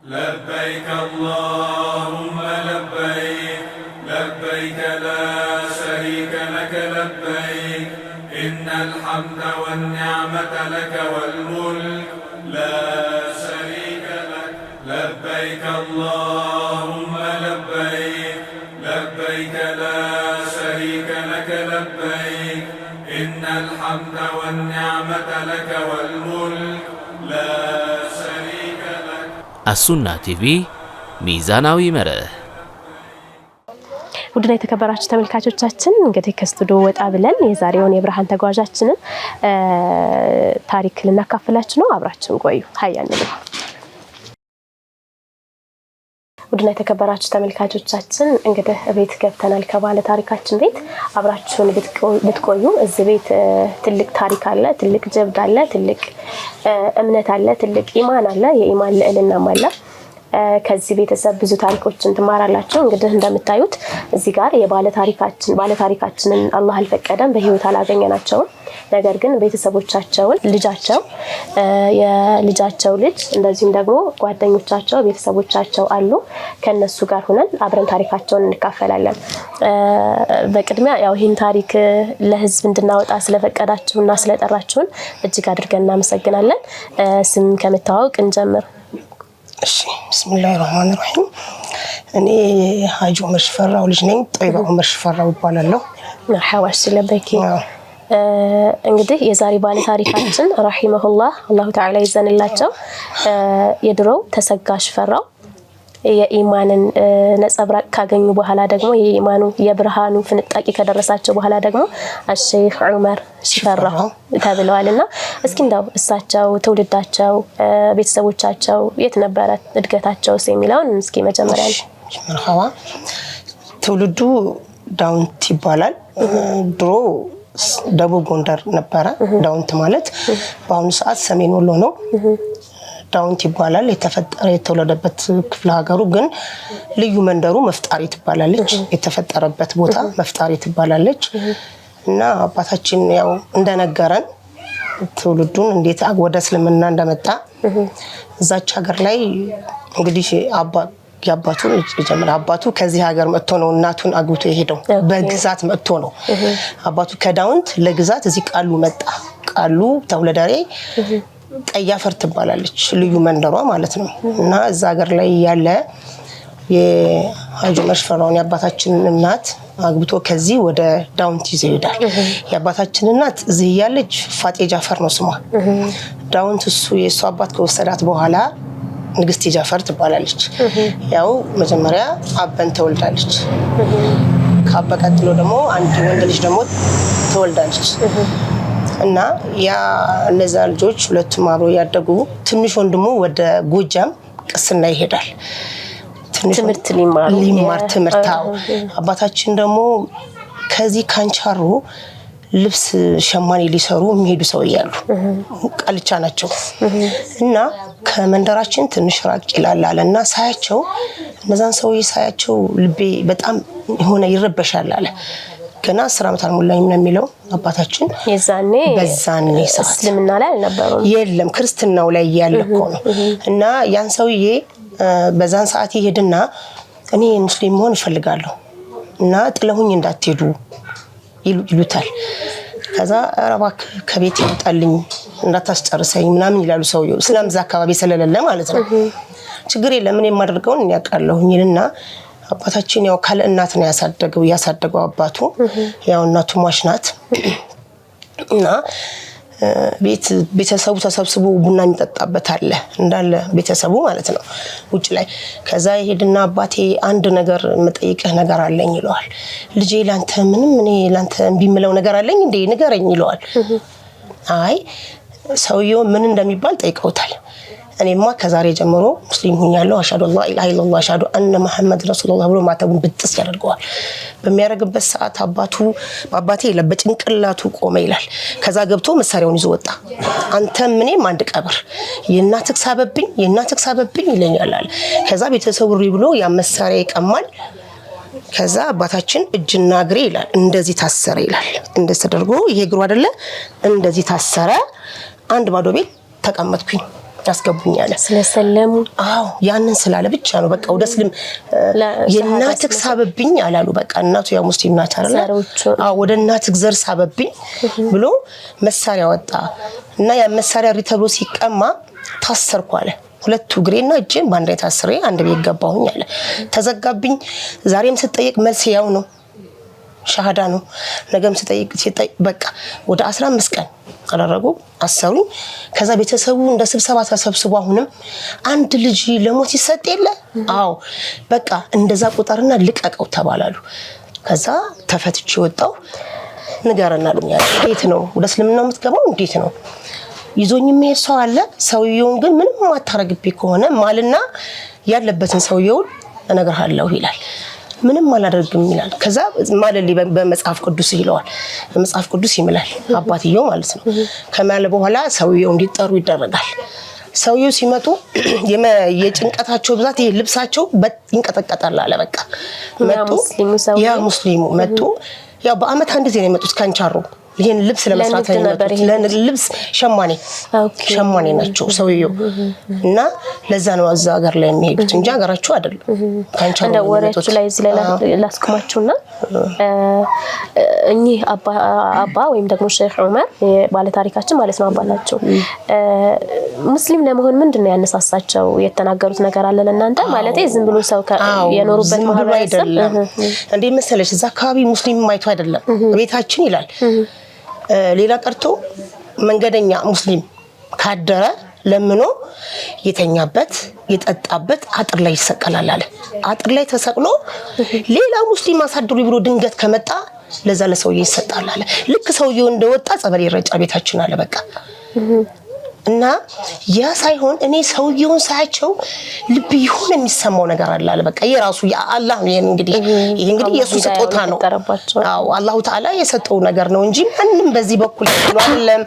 لبيك اللهم لبيك لبيك لا شريك لك لبيك إن الحمد والنعمة لك والملك لا شريك لك لبيك اللهم لبيك لبيك لا شريك لك لبيك إن الحمد والنعمة لك والملك لا شريك لك السنة TV ሚዛናዊ መርህ ውድና የተከበራችሁ ተመልካቾቻችን እንግዲህ ከስቱዲዮ ወጣ ብለን የዛሬውን የብርሃን ተጓዣችንን ታሪክ ልናካፍላችሁ ነው። አብራችሁን ቆዩ። ሀያን ነው። ውድና የተከበራችሁ ተመልካቾቻችን እንግዲህ ቤት ገብተናል። ከባለ ታሪካችን ቤት አብራችሁን ብትቆዩ እዚህ ቤት ትልቅ ታሪክ አለ፣ ትልቅ ጀብድ አለ፣ ትልቅ እምነት አለ፣ ትልቅ ኢማን አለ፣ የኢማን ልዕልናም አለ። ከዚህ ቤተሰብ ብዙ ታሪኮችን ትማራላችሁ። እንግዲህ እንደምታዩት እዚህ ጋር ባለ ታሪካችንን አላህ አልፈቀደም በህይወት አላገኘናቸውም። ነገር ግን ቤተሰቦቻቸውን ልጃቸው የልጃቸው ልጅ እንደዚሁም ደግሞ ጓደኞቻቸው ቤተሰቦቻቸው አሉ። ከነሱ ጋር ሆነን አብረን ታሪካቸውን እንካፈላለን። በቅድሚያ ያው ይህን ታሪክ ለህዝብ እንድናወጣ ስለፈቀዳችሁና ስለጠራችሁን እጅግ አድርገን እናመሰግናለን። ስም ከመተዋወቅ እንጀምር። እሺ ቢስሚላሂ ረህማኒ ረሂም። እኔ ሀጂ ዑመር ሽፈራው ልጅ ነኝ። ጦይባ ዑመር ሽፈራው እባላለሁ። መርሐባ ስለበኪ። እንግዲህ የዛሬ ባለ ታሪካችን ረሂመሁላህ አላሁ ተዓላ ይዘንላቸው የድሮው ተሰጋሽ ፈራው የኢማንን ነጸብራቅ ካገኙ በኋላ ደግሞ የኢማኑ የብርሃኑ ፍንጣቂ ከደረሳቸው በኋላ ደግሞ الشيخ ዑመር ሽፈራው ተብለዋልና እስኪ እንደው እሳቸው ትውልዳቸው ቤተሰቦቻቸው የት ነበረ እድገታቸውስ የሚለውን እስኪ መጀመሪያ መርሐባ። ትውልዱ ዳውንት ይባላል። ድሮ ደቡብ ጎንደር ነበረ። ዳውንት ማለት በአሁኑ ሰዓት ሰሜን ወሎ ነው። ዳውንት ይባላል። የተወለደበት ክፍለ ሀገሩ ግን ልዩ መንደሩ መፍጣሪ ትባላለች። የተፈጠረበት ቦታ መፍጣሪ ትባላለች። እና አባታችን ያው እንደነገረን ትውልዱን እንዴት ወደ እስልምና እንደመጣ እዛች ሀገር ላይ እንግዲህ አባቱ ከዚህ ሀገር መጥቶ ነው እናቱን አግብቶ የሄደው። በግዛት መጥቶ ነው አባቱ ከዳውንት ለግዛት እዚህ ቃሉ መጣ። ቃሉ ተውለደሬ ቀያፈር ትባላለች ልዩ መንደሯ ማለት ነው። እና እዛ ሀገር ላይ ያለ የሀጂ ዑመር ሽፈራው የአባታችን እናት አግብቶ ከዚህ ወደ ዳውንት ይዘው ይሄዳል። የአባታችን እናት እዚህ ያለች ፋጤ ጃፈር ነው ስሟ። ዳውንት እሱ የሱ አባት ከወሰዳት በኋላ ንግስት ጃፈር ትባላለች። ያው መጀመሪያ አበን ተወልዳለች። ከአባ ቀጥሎ ደግሞ አንድ ወንድ ልጅ ደግሞ ተወልዳለች። እና ያ እነዛ ልጆች ሁለቱም አብረው ያደጉ ትንሽ ወንድሙ ወደ ጎጃም ቅስና ይሄዳል። ትምህርት ሊማር ትምህርታው አባታችን ደግሞ ከዚህ ካንቻሮ ልብስ ሸማኔ ሊሰሩ የሚሄዱ ሰው ያሉ ቃልቻ ናቸው። እና ከመንደራችን ትንሽ ራቅ ይላልና ሳያቸው እነዛን ሰው ሳያቸው ልቤ በጣም ሆነ ይረበሻል አለ። ገና 10 ዓመት አልሞላኝም ነው የሚለው አባታችን። በዛኔ እስልምና ላይ አልነበረም የለም ክርስትናው ላይ ያለኮ ነው። እና ያን ሰውዬ በዛን ሰዓት ይሄድና እኔ ሙስሊም መሆን እፈልጋለሁ እና ጥለሁኝ እንዳትሄዱ ይሉታል። ከዛ አረባክ ከቤት ይወጣልኝ እንዳታስጨርሰኝ ምናምን ይላሉ ሰውዬው። እስላም ዛ አካባቢ ስለሌለ ማለት ነው። ችግር የለም እኔ የማደርገውን እኔ ያውቃለሁኝና አባታችን ያው ካለ እናት ነው ያሳደገው አባቱ። ያው እናቱ ሟች ናት። እና ቤተሰቡ ተሰብስቦ ቡና የሚጠጣበት አለ እንዳለ ቤተሰቡ ማለት ነው ውጭ ላይ። ከዛ ይሄድና አባቴ አንድ ነገር መጠይቅህ ነገር አለኝ ይለዋል። ልጄ ላንተ ምንም እኔ ላንተ እምቢምለው ነገር አለኝ እንዴ ንገረኝ ይለዋል። አይ ሰውየው ምን እንደሚባል ጠይቀውታል። እኔማ ከዛሬ ጀምሮ ሙስሊም ሆኛለሁ አሽሀዱ አላ ኢላሀ ኢላላህ አሽሀዱ አነ መሐመድ ረሱሉላህ ብሎ ማተቡን ብጥስ ያደርገዋል። በሚያረግበት ሰዓት አባቴ ለበጭንቅላቱ ቆመ ይላል። ከዛ ገብቶ መሳሪያውን ይዞ ወጣ። አንተ ምንም አንድ ቀብር የናትክ ሳበብኝ ይለኛል አለ። ከዛ ቤተሰቡ ብሎ ያ መሳሪያ ይቀማል። ከዛ አባታችን እጅና እግሬ ይላል እንደዚህ ታሰረ ይላል። እንደዚህ ተደርጎ ይሄ እግሩ አይደለ እንደዚህ ታሰረ። አንድ ባዶ ቤት ተቀመጥኩኝ። ያስገቡኛል ስለሰለሙ አዎ ያንን ስላለ ብቻ ነው በቃ ወደ እስልም የእናትህ ሳበብኝ አላሉ በቃ እናቱ ያ ሙስሊም ናት አይደል አዎ ወደ እናትህ ዘር ሳበብኝ ብሎ መሳሪያ ወጣ እና ያ መሳሪያ ሪተብሎ ሲቀማ ታሰርኩ አለ ሁለቱ ግሬና እጄን ባንዴ ታስሬ አንድ ቤት ገባሁኝ አለ ተዘጋብኝ ዛሬም ስጠይቅ መልስ ያው ነው ሻሃዳ ነው ነገም ስጠይቅ በቃ ወደ 15 ቀን አደረጉ አሰሩኝ ከዛ ቤተሰቡ እንደ ስብሰባ ተሰብስቦ አሁንም አንድ ልጅ ለሞት ይሰጥ የለ አዎ በቃ እንደዛ ቁጥርና ልቀቀው ተባላሉ ከዛ ተፈትቼ ወጣው ንገረናሉኝ እንዴት ነው ወደ እስልምናው የምትገባው እንዴት ነው ይዞኝ የሚሄድ ሰው አለ ሰውየውን ግን ምንም ማታረግብኝ ከሆነ ማልና ያለበትን ሰውየውን እነግርሃለሁ ይላል ምንም አላደርግም ይላል ከዛ ማለሊ በመጽሐፍ ቅዱስ ይለዋል በመጽሐፍ ቅዱስ ይምላል አባትየው ማለት ነው ከማለ በኋላ ሰውየው እንዲጠሩ ይደረጋል ሰውየው ሲመጡ የጭንቀታቸው ብዛት ይሄ ልብሳቸው ይንቀጠቀጣል አለ በቃ መጡ ያ ሙስሊሙ መጡ ያው በአመት አንድ ጊዜ ነው የመጡት ካንቻሮ ይሄን ልብስ ለመስራት ለልብስ ሸማኔ ናቸው ሰውየው እና ለዛ ነው አዛ ሀገር ላይ የሚሄዱት እንጂ ሀገራቸው አይደለም ካንቻሮ እንደ ወሬያችሁ ላይ እዚህ ላይ ላስቀማችሁና እኚህ አባ ወይም ደግሞ ሼህ ዑመር ባለ ታሪካችን ማለት ነው አባታቸው ሙስሊም ለመሆን ምንድነው ያነሳሳቸው የተናገሩት ነገር አለ ለእናንተ ማለት ዝም ብሎ ሰው የኖሩበት ማህበረሰብ እንዴ መሰለሽ እዛ አካባቢ ሙስሊም ማይቶ አይደለም ቤታችን ይላል ሌላ ቀርቶ መንገደኛ ሙስሊም ካደረ ለምኖ የተኛበት የጠጣበት አጥር ላይ ይሰቀላል አለ አጥር ላይ ተሰቅሎ ሌላ ሙስሊም አሳድሩ ብሎ ድንገት ከመጣ ለዛ ለሰውዬ ይሰጣል አለ ልክ ሰውዬው እንደወጣ ጸበል ይረጫ ቤታችን አለ በቃ እና ያ ሳይሆን እኔ ሰውየውን ሳያቸው ልብ ይሁን የሚሰማው ነገር አለ በቃ የራሱ አላህ ነው እንግዲህ ይሄ እንግዲህ ኢየሱስ ስጦታ ነው አዎ አላሁ ተዓላ የሰጠው ነገር ነው እንጂ ምንም በዚህ በኩል አይደለም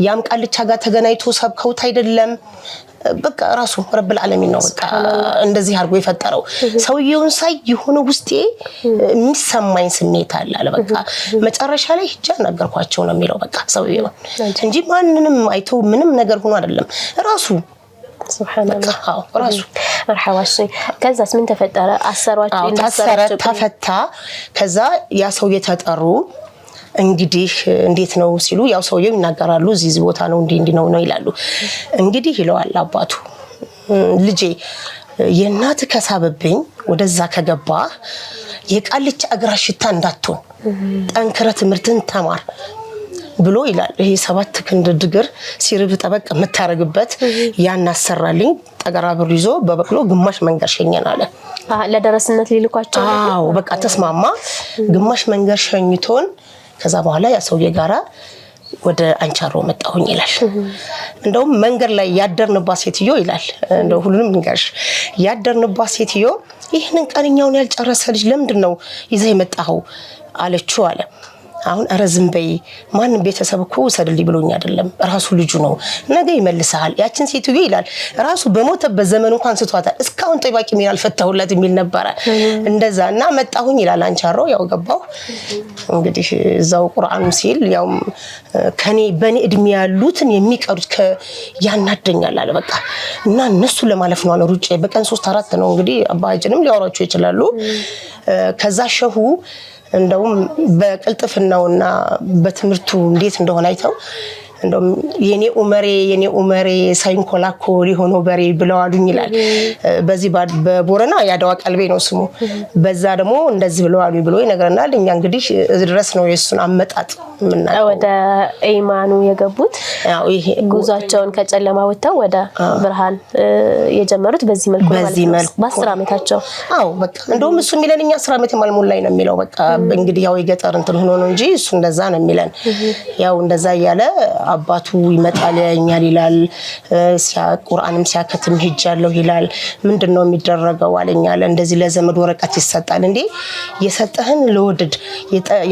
ያም ቃልቻ ጋር ተገናኝቶ ሰብከውት አይደለም በቃ ራሱ ረብል ዓለሚን ነው በቃ እንደዚህ አርጎ የፈጠረው ሰውየውን ሳይ የሆነ ውስጤ የሚሰማኝ ስሜት አለ በቃ መጨረሻ ላይ ሂጃ ነገርኳቸው ነው የሚለው በቃ ሰውየው እንጂ ማንንም አይቶ ምንም ነገር ሆኖ አይደለም ራሱ ሱብሃንአላህ ራሱ መርሐባሽ ከዛስ ምን ተፈጠረ አሰሯቸው እንደሰራቸው ተፈታ ከዛ ያ ሰው የተጠሩ እንግዲህ እንዴት ነው ሲሉ ያው ሰውየው ይናገራሉ እዚህ ቦታ ነው እንዴ ነው ይላሉ እንግዲህ ይለዋል አባቱ ልጄ የናት ከሳበብኝ ወደዛ ከገባ የቃልቻ አግራሽታ እንዳትሆን ጠንክረ ትምርትን ተማር ብሎ ይላል ይሄ 7 ክንድ ድግር ሲርብ ጠበቅ መታረግበት ያን አሰራልኝ ጠገራብር ይዞ በበቅሎ ግማሽ መንገር ሸኘናለ ለደረስነት ሊልኳቸው አዎ በቃ ተስማማ ግማሽ መንገር ሸኝቶን ከዛ በኋላ ያ ሰውዬ ጋራ ወደ አንቻሮ መጣሁኝ ይላል እንደውም መንገር ላይ ያደርንባት ሴትዮ ይላል እንደው ሁሉንም እንጋሽ ያደርንባት ሴትዮ ይሄንን ቀንኛውን ያልጨረሰ ልጅ ለምንድነው ይዘህ የመጣው አለችው አለ አሁን አረዝምበይ ማንንም ቤተሰብ እኮ ሰደልይ ብሎኝ አይደለም ራሱ ልጁ ነው ነገ ይመልሳል ያችን ሴትዮ ይላል ራሱ በሞተበት ዘመን እንኳን ስቷታል እስካሁን ጠባቂ ምን ያልፈታውለት የሚል ነበር እንደዛና መጣሁኝ ይላል አንቻሮ ያው ገባው እንግዲህ እዛው ቁርአኑ ሲል ያው ከኔ በኔ እድሜ ያሉትን የሚቀሩት ያናደኛል አለ በቃ እና እነሱ ለማለፍ ነው ሩጬ በቀን 3-4 ነው እንግዲህ አባጅንም ሊያወራቸው ይችላሉ ከዛ ሸሁ እንደውም በቅልጥፍናውና በትምርቱ እንዴት እንደሆነ አይተው እንደውም የኔ ኡመሬ ሳይንኮላኮ ሊሆኖ በሬ ብለዋሉኝ ይላል በዚህ በቦረና ያዳዋ ቀልቤ ነው ስሙ በዛ ደግሞ እንደዚህ ብለዋሉኝ ብሎ ይነግረናል እኛ እንግዲህ ድረስ ነው የሱን አመጣጥ ምናምን ወደ ኢማኑ የገቡት ያው ይሄ ጉዛቸውን ከጨለማ ወጣው ወደ ብርሃን የጀመሩት በዚህ መልኩ ማለት በ10 አመታቸው አዎ በቃ እንደውም እሱ የሚለን እኛ 10 አመት ማልሞላኝ ነው የሚለው በቃ እንግዲህ ያው የገጠር እንትን ሆኖ ነው እንጂ እሱ እንደዛ ነው የሚለን ያው እንደዛ ያለ አባቱ ይመጣል ያኛል ይላል ቁርአንም ሲያከትም ሄጃለሁ ይላል ምንድነው የሚደረገው አለኛል እንደዚህ ለዘመድ ወረቀት ይሰጣል እንዴ የሰጠህን ለወድድ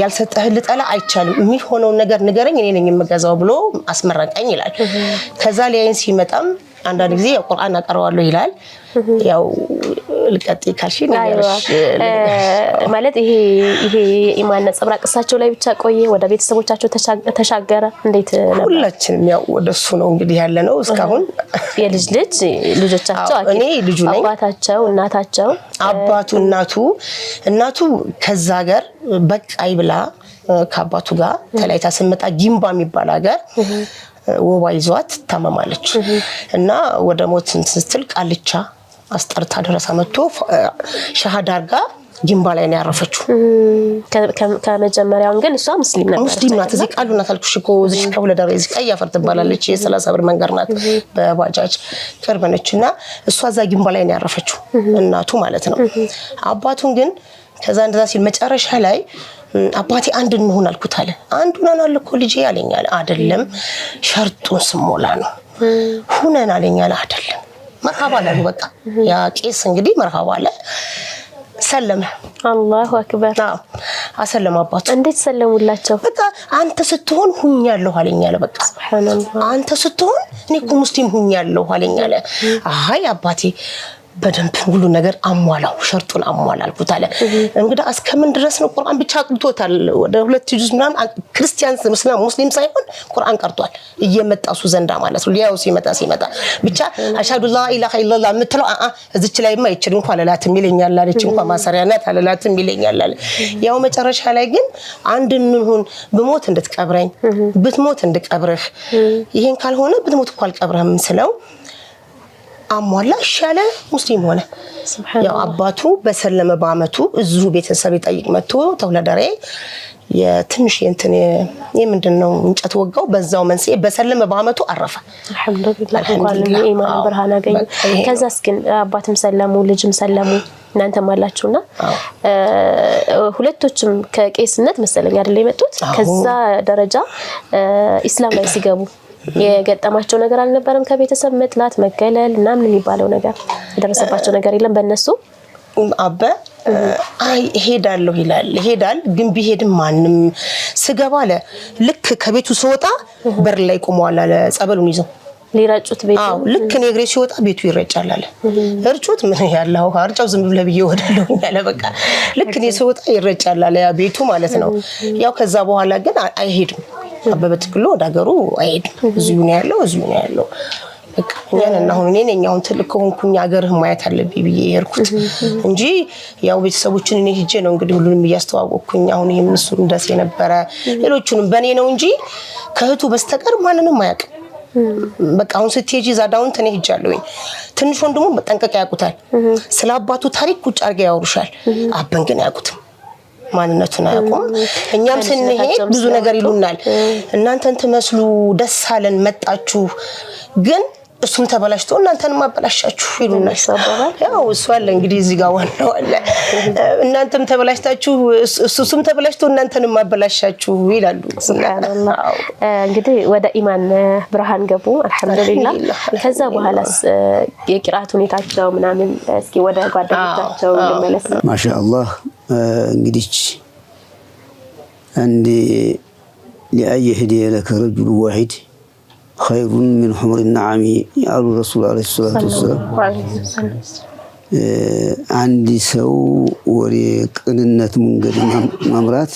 ያልሰጠህን ልጠላ አይቻልም የሚሆነው ነገር ንገረኝ እኔ ነኝ የምገዛው ብሎ አስመረቀኝ ይላል ከዛ ላይን ሲመጣም አንዳንድ ጊዜ ቁርአን አቀርባለሁ ይላል ያው ልቀጥ ካልሽ ነገርሽ ማለት ይሄ ኢማን ነጸብራቅ እሳቸው ላይ ብቻ ቆየ ወደ ቤተሰቦቻቸው ተሻገረ እንዴት ነበር? ሁላችንም ያው ወደሱ ነው እንግዲህ ያለ ነው እስካሁን ልጆቻቸው እኔ ልጁ ነኝ አባታቸው እናታቸው አባቱ እናቱ ከዛ ሀገር በቃይ ብላ ከአባቱ ጋር ተላይታ ስመጣ ጊምባ የሚባል ሀገር ወባ ይዟት ታመማለች እና ወደ ሞት ስትል ቃልቻ አስጠርታ ድረስ መጥቶ ሻሃዳ አርጋ ጊምባ ላይ ነው ያረፈችው። ከመጀመሪያው ግን እሷ ሙስሊም ናት። እዚህ ቃሉና ታልኩሽ እኮ እዚህ ከሁለዳሪ እዚህ ቀያፈር ትባላለች። የ30 ብር መንገድ ናት በባጃጅ ቅርብ ነችና እሷ እዛ ጊምባ ላይ ነው ያረፈችው እናቱ ማለት ነው። አባቱን ግን ከዛ እንደዛ ሲል መጨረሻ ላይ አባቴ አንድ እንሆን አልኩት አለ። አንድ ሆነን አልኩ ልጄ ያለኛል አይደለም ሸርጡን ስሞላ ነው ሆነን አለኛል አይደለም መርሐባ አሉ። በቃ ያ ቄስ እንግዲህ መርሐባ አለ ሰለመ። አላሁ አክበር አሰለመ አባቱ። እንዴት ሰለሙላቸው? በቃ አንተ ስትሆን ሁኛለሁ አለኛል። በቃ ሱብሃንአላህ አንተ ስትሆን እኔ እኮ ሙስሊም ሁኛለሁ አለኛል። አይ አባቴ በደንብ ሁሉ ነገር አሟላው ሸርጡን አሟላልኩት አለ። እንግዲህ እስከምን ድረስ ነው ቁርአን ብቻ አቅርቶታል። ወደ 2 ጁዝ ምናምን ክርስቲያን ሙስሊም ሳይሆን ቁርአን ቀርቷል እየመጣሱ ዘንዳ ማለት ነው። ሊያው ሲመጣ ብቻ አሽሀዱ ላ ኢላሃ ኢላላህ ምትለው እዚች ላይማ ይችል እንኳን ለላትም ይለኛል አለች። እንኳን ማሰሪያናት አለላትም ይለኛል አለ። ያው መጨረሻ ላይ ግን አንድ እንሁን ብሞት እንድትቀብረኝ ብትሞት እንድቀብርህ ይሄን ካልሆነ ብትሞት እንኳን አልቀብርህም ስለው አሟላ ሻለ ሙስሊም ሆነ። ያው አባቱ በሰለመ በአመቱ እዙ ቤተሰብ ይጠይቅ መጥቶ ተውለደሬ የትንሽ እንትን የምንድነው እንጨት ወጋው በዛው መንስኤ በሰለመ በአመቱ አረፈ። አልহামዱሊላህ እንኳን ኢማን ብርሃን አገኘ። ከዛስ ግን አባትም ሰለሙ ልጅም ሰለሙ እናንተም አላችሁና ሁለቶችም ከቄስነት መሰለኝ አይደል የመጡት ከዛ ደረጃ ኢስላም ላይ ሲገቡ የገጠማቸው ነገር አልነበረም? ከቤተሰብ መጥላት መገለል ምናምን የሚባለው ነገር የደረሰባቸው ነገር የለም በእነሱ? አባ አይ ሄዳለሁ ይላል ግን ቢሄድም ማንም ስገባ አለ ልክ ከቤቱ ሲወጣ በር ላይ ቆመዋል አለ ጸበሉን ይዘው ሊረጩት ቤቱ ልክ እኔ እግሬ ሲወጣ ቤቱ ይረጫል አለ። እርጩት ምን ያለው አርጫው ዝም ብለ ብዬ ወደለው ያለ በቃ ልክ እኔ ሲወጣ ይረጫል አለ ያ ቤቱ ማለት ነው። ያው ከዛ በኋላ ግን አይሄድም አበበ ትክሎ ወደ ሀገሩ አይሄድም። እዚሁ ነው ያለው በቃ ያንና አሁን እኔ ነኝ አሁን ትልቅ ሆንኩኝ ሀገርህ ማየት አለብኝ ብዬ የርኩት እንጂ ያው ቤተሰቦችን እኔ ሄጄ ነው እንግዲህ ሁሉንም እያስተዋወቅኩኝ አሁን ይሄም እሱ እንደስ የነበረ ሌሎቹንም በኔ ነው እንጂ ከህቱ በስተቀር ማንንም አያውቅም። በቃ አሁን ስትሄጂ ዛዳውን ተኔ ሄጃለሁኝ ትንሽ ወንድሙ በጠንቀቅ ያውቁታል። ስለ አባቱ ታሪክ ቁጭ አርገ ያወሩሻል። አበን ግን ያውቁትም ማንነቱን አያውቁም። እኛም ስንሄድ ብዙ ነገር ይሉናል። እናንተን ተመስሉ ደስ አለን መጣችሁ ግን እሱም ተበላሽቶ እናንተን ማበላሻችሁ ይሉናል። ያው እሱ አለ እንግዲህ እዚህ ጋር ዋናው አለ እናንተም ተበላሽታችሁ እሱም ተበላሽቶ እናንተን ማበላሻችሁ ይላሉ። ሱብሃንአላህ እንግዲህ ወደ ኢማን ብርሃን ገቡ አልহামዱሊላህ። ከዛ በኋላስ የቂራአት ሁኔታቸው ምናምን እስኪ ወደ ጓደኞቻቸው ልመለስ። ማሻአላህ እንግዲህ አንዴ لأي هدية لك رجل واحد خير من حمر النعم قال الرسول عليه الصلاة والسلام عندي سو وريك انነት መንገድ መምራት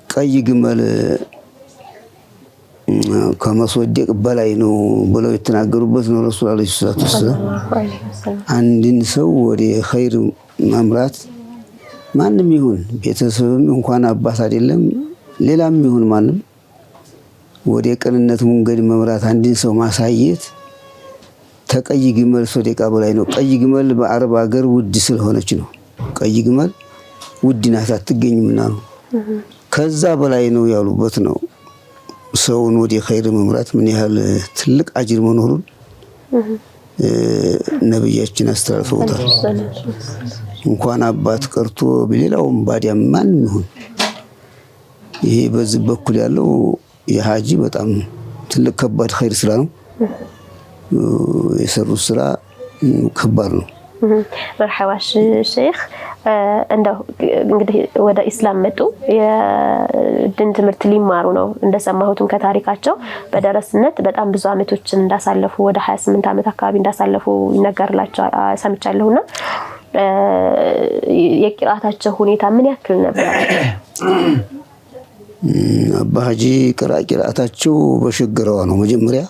ቀይ ግመል ከመስወደቅ በላይ ነው ብለው የተናገሩበት ነው ረሱል አለይሂ ሰላቱ ወሰለም። አንድን ሰው ወደ ኸይር መምራት ማንንም ይሁን ቤተሰብም እንኳን አባት አይደለም ሌላም ይሁን ማንንም ወደ ቀንነት መንገድ መምራት አንድን ሰው ማሳየት ተቀይ ግመል ሶደቃ በላይ ነው። ቀይ ግመል በአረብ ሀገር ውድ ስለሆነች ነው። ቀይ ግመል ውድ ናት አትገኝምና ነው። ከዛ በላይ ነው ያሉበት ነው። ሰውን ወደ ኸይር መምራት ምን ያህል ትልቅ አጅር መኖሩን ነብያችን አስተላልፈውታል። እንኳን አባት ቀርቶ በሌላውም ባዲያም ማንም ይሁን ይሄ በዚህ በኩል ያለው የሃጂ በጣም ትልቅ ከባድ ኸይር ስራ ነው። የሰሩት ስራ ከባድ ነው። مرحبا شيخ እንደው እንግዲህ ወደ ኢስላም መጡ የድን ትምህርት ሊማሩ ነው እንደሰማሁትም ከታሪካቸው በደረስነት በጣም ብዙ አመቶችን እንዳሳለፉ ወደ 28 አመት አካባቢ እንዳሳለፉ ይነገርላቸው ሰምቻለሁና የቂራአታቸው ሁኔታ ምን ያክል ነበር? አባጂ ቂራአታቸው በሸገረዋ ነው መጀመሪያ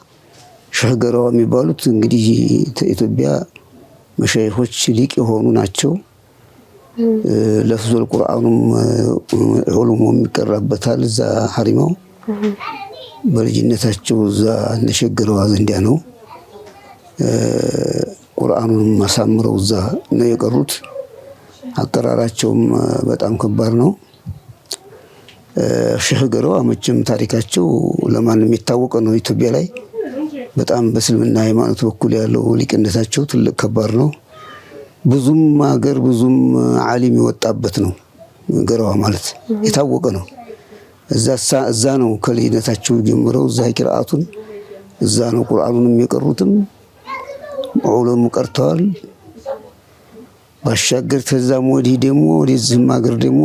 ሸገረዋ የሚባሉት እንግዲህ ኢትዮጵያ መሻይኾች ሊቅ የሆኑ ናቸው ለፍዙል ቁርአኑም ዑሉሙ የሚቀራበታል እዛ ሐሪማው በልጅነታቸው እዛ ነሸገረዋ ዘንዲያ ነው ቁርአኑን ማሳምረው እዛ ነው የቀሩት አቀራራቸውም በጣም ከባድ ነው ሸገረዋ መቼም ታሪካቸው ለማንም የታወቀ ነው ኢትዮጵያ ላይ በጣም በእስልምና ሃይማኖት በኩል ያለው ሊቅነታቸው ትልቅ ከባድ ነው ብዙም ሀገር ብዙም ዓሊም ይወጣበት ነው ገረዋ ማለት የታወቀ ነው እዛ ነው ከልጅነታቸው ጀምረው እዛ ቂራአቱን እዛ ነው ቁርአኑንም የቀሩትም ዑለሙ ቀርተዋል ባሻገር ተዛም ወዲህ ደግሞ ወደዚህም ሀገር ደግሞ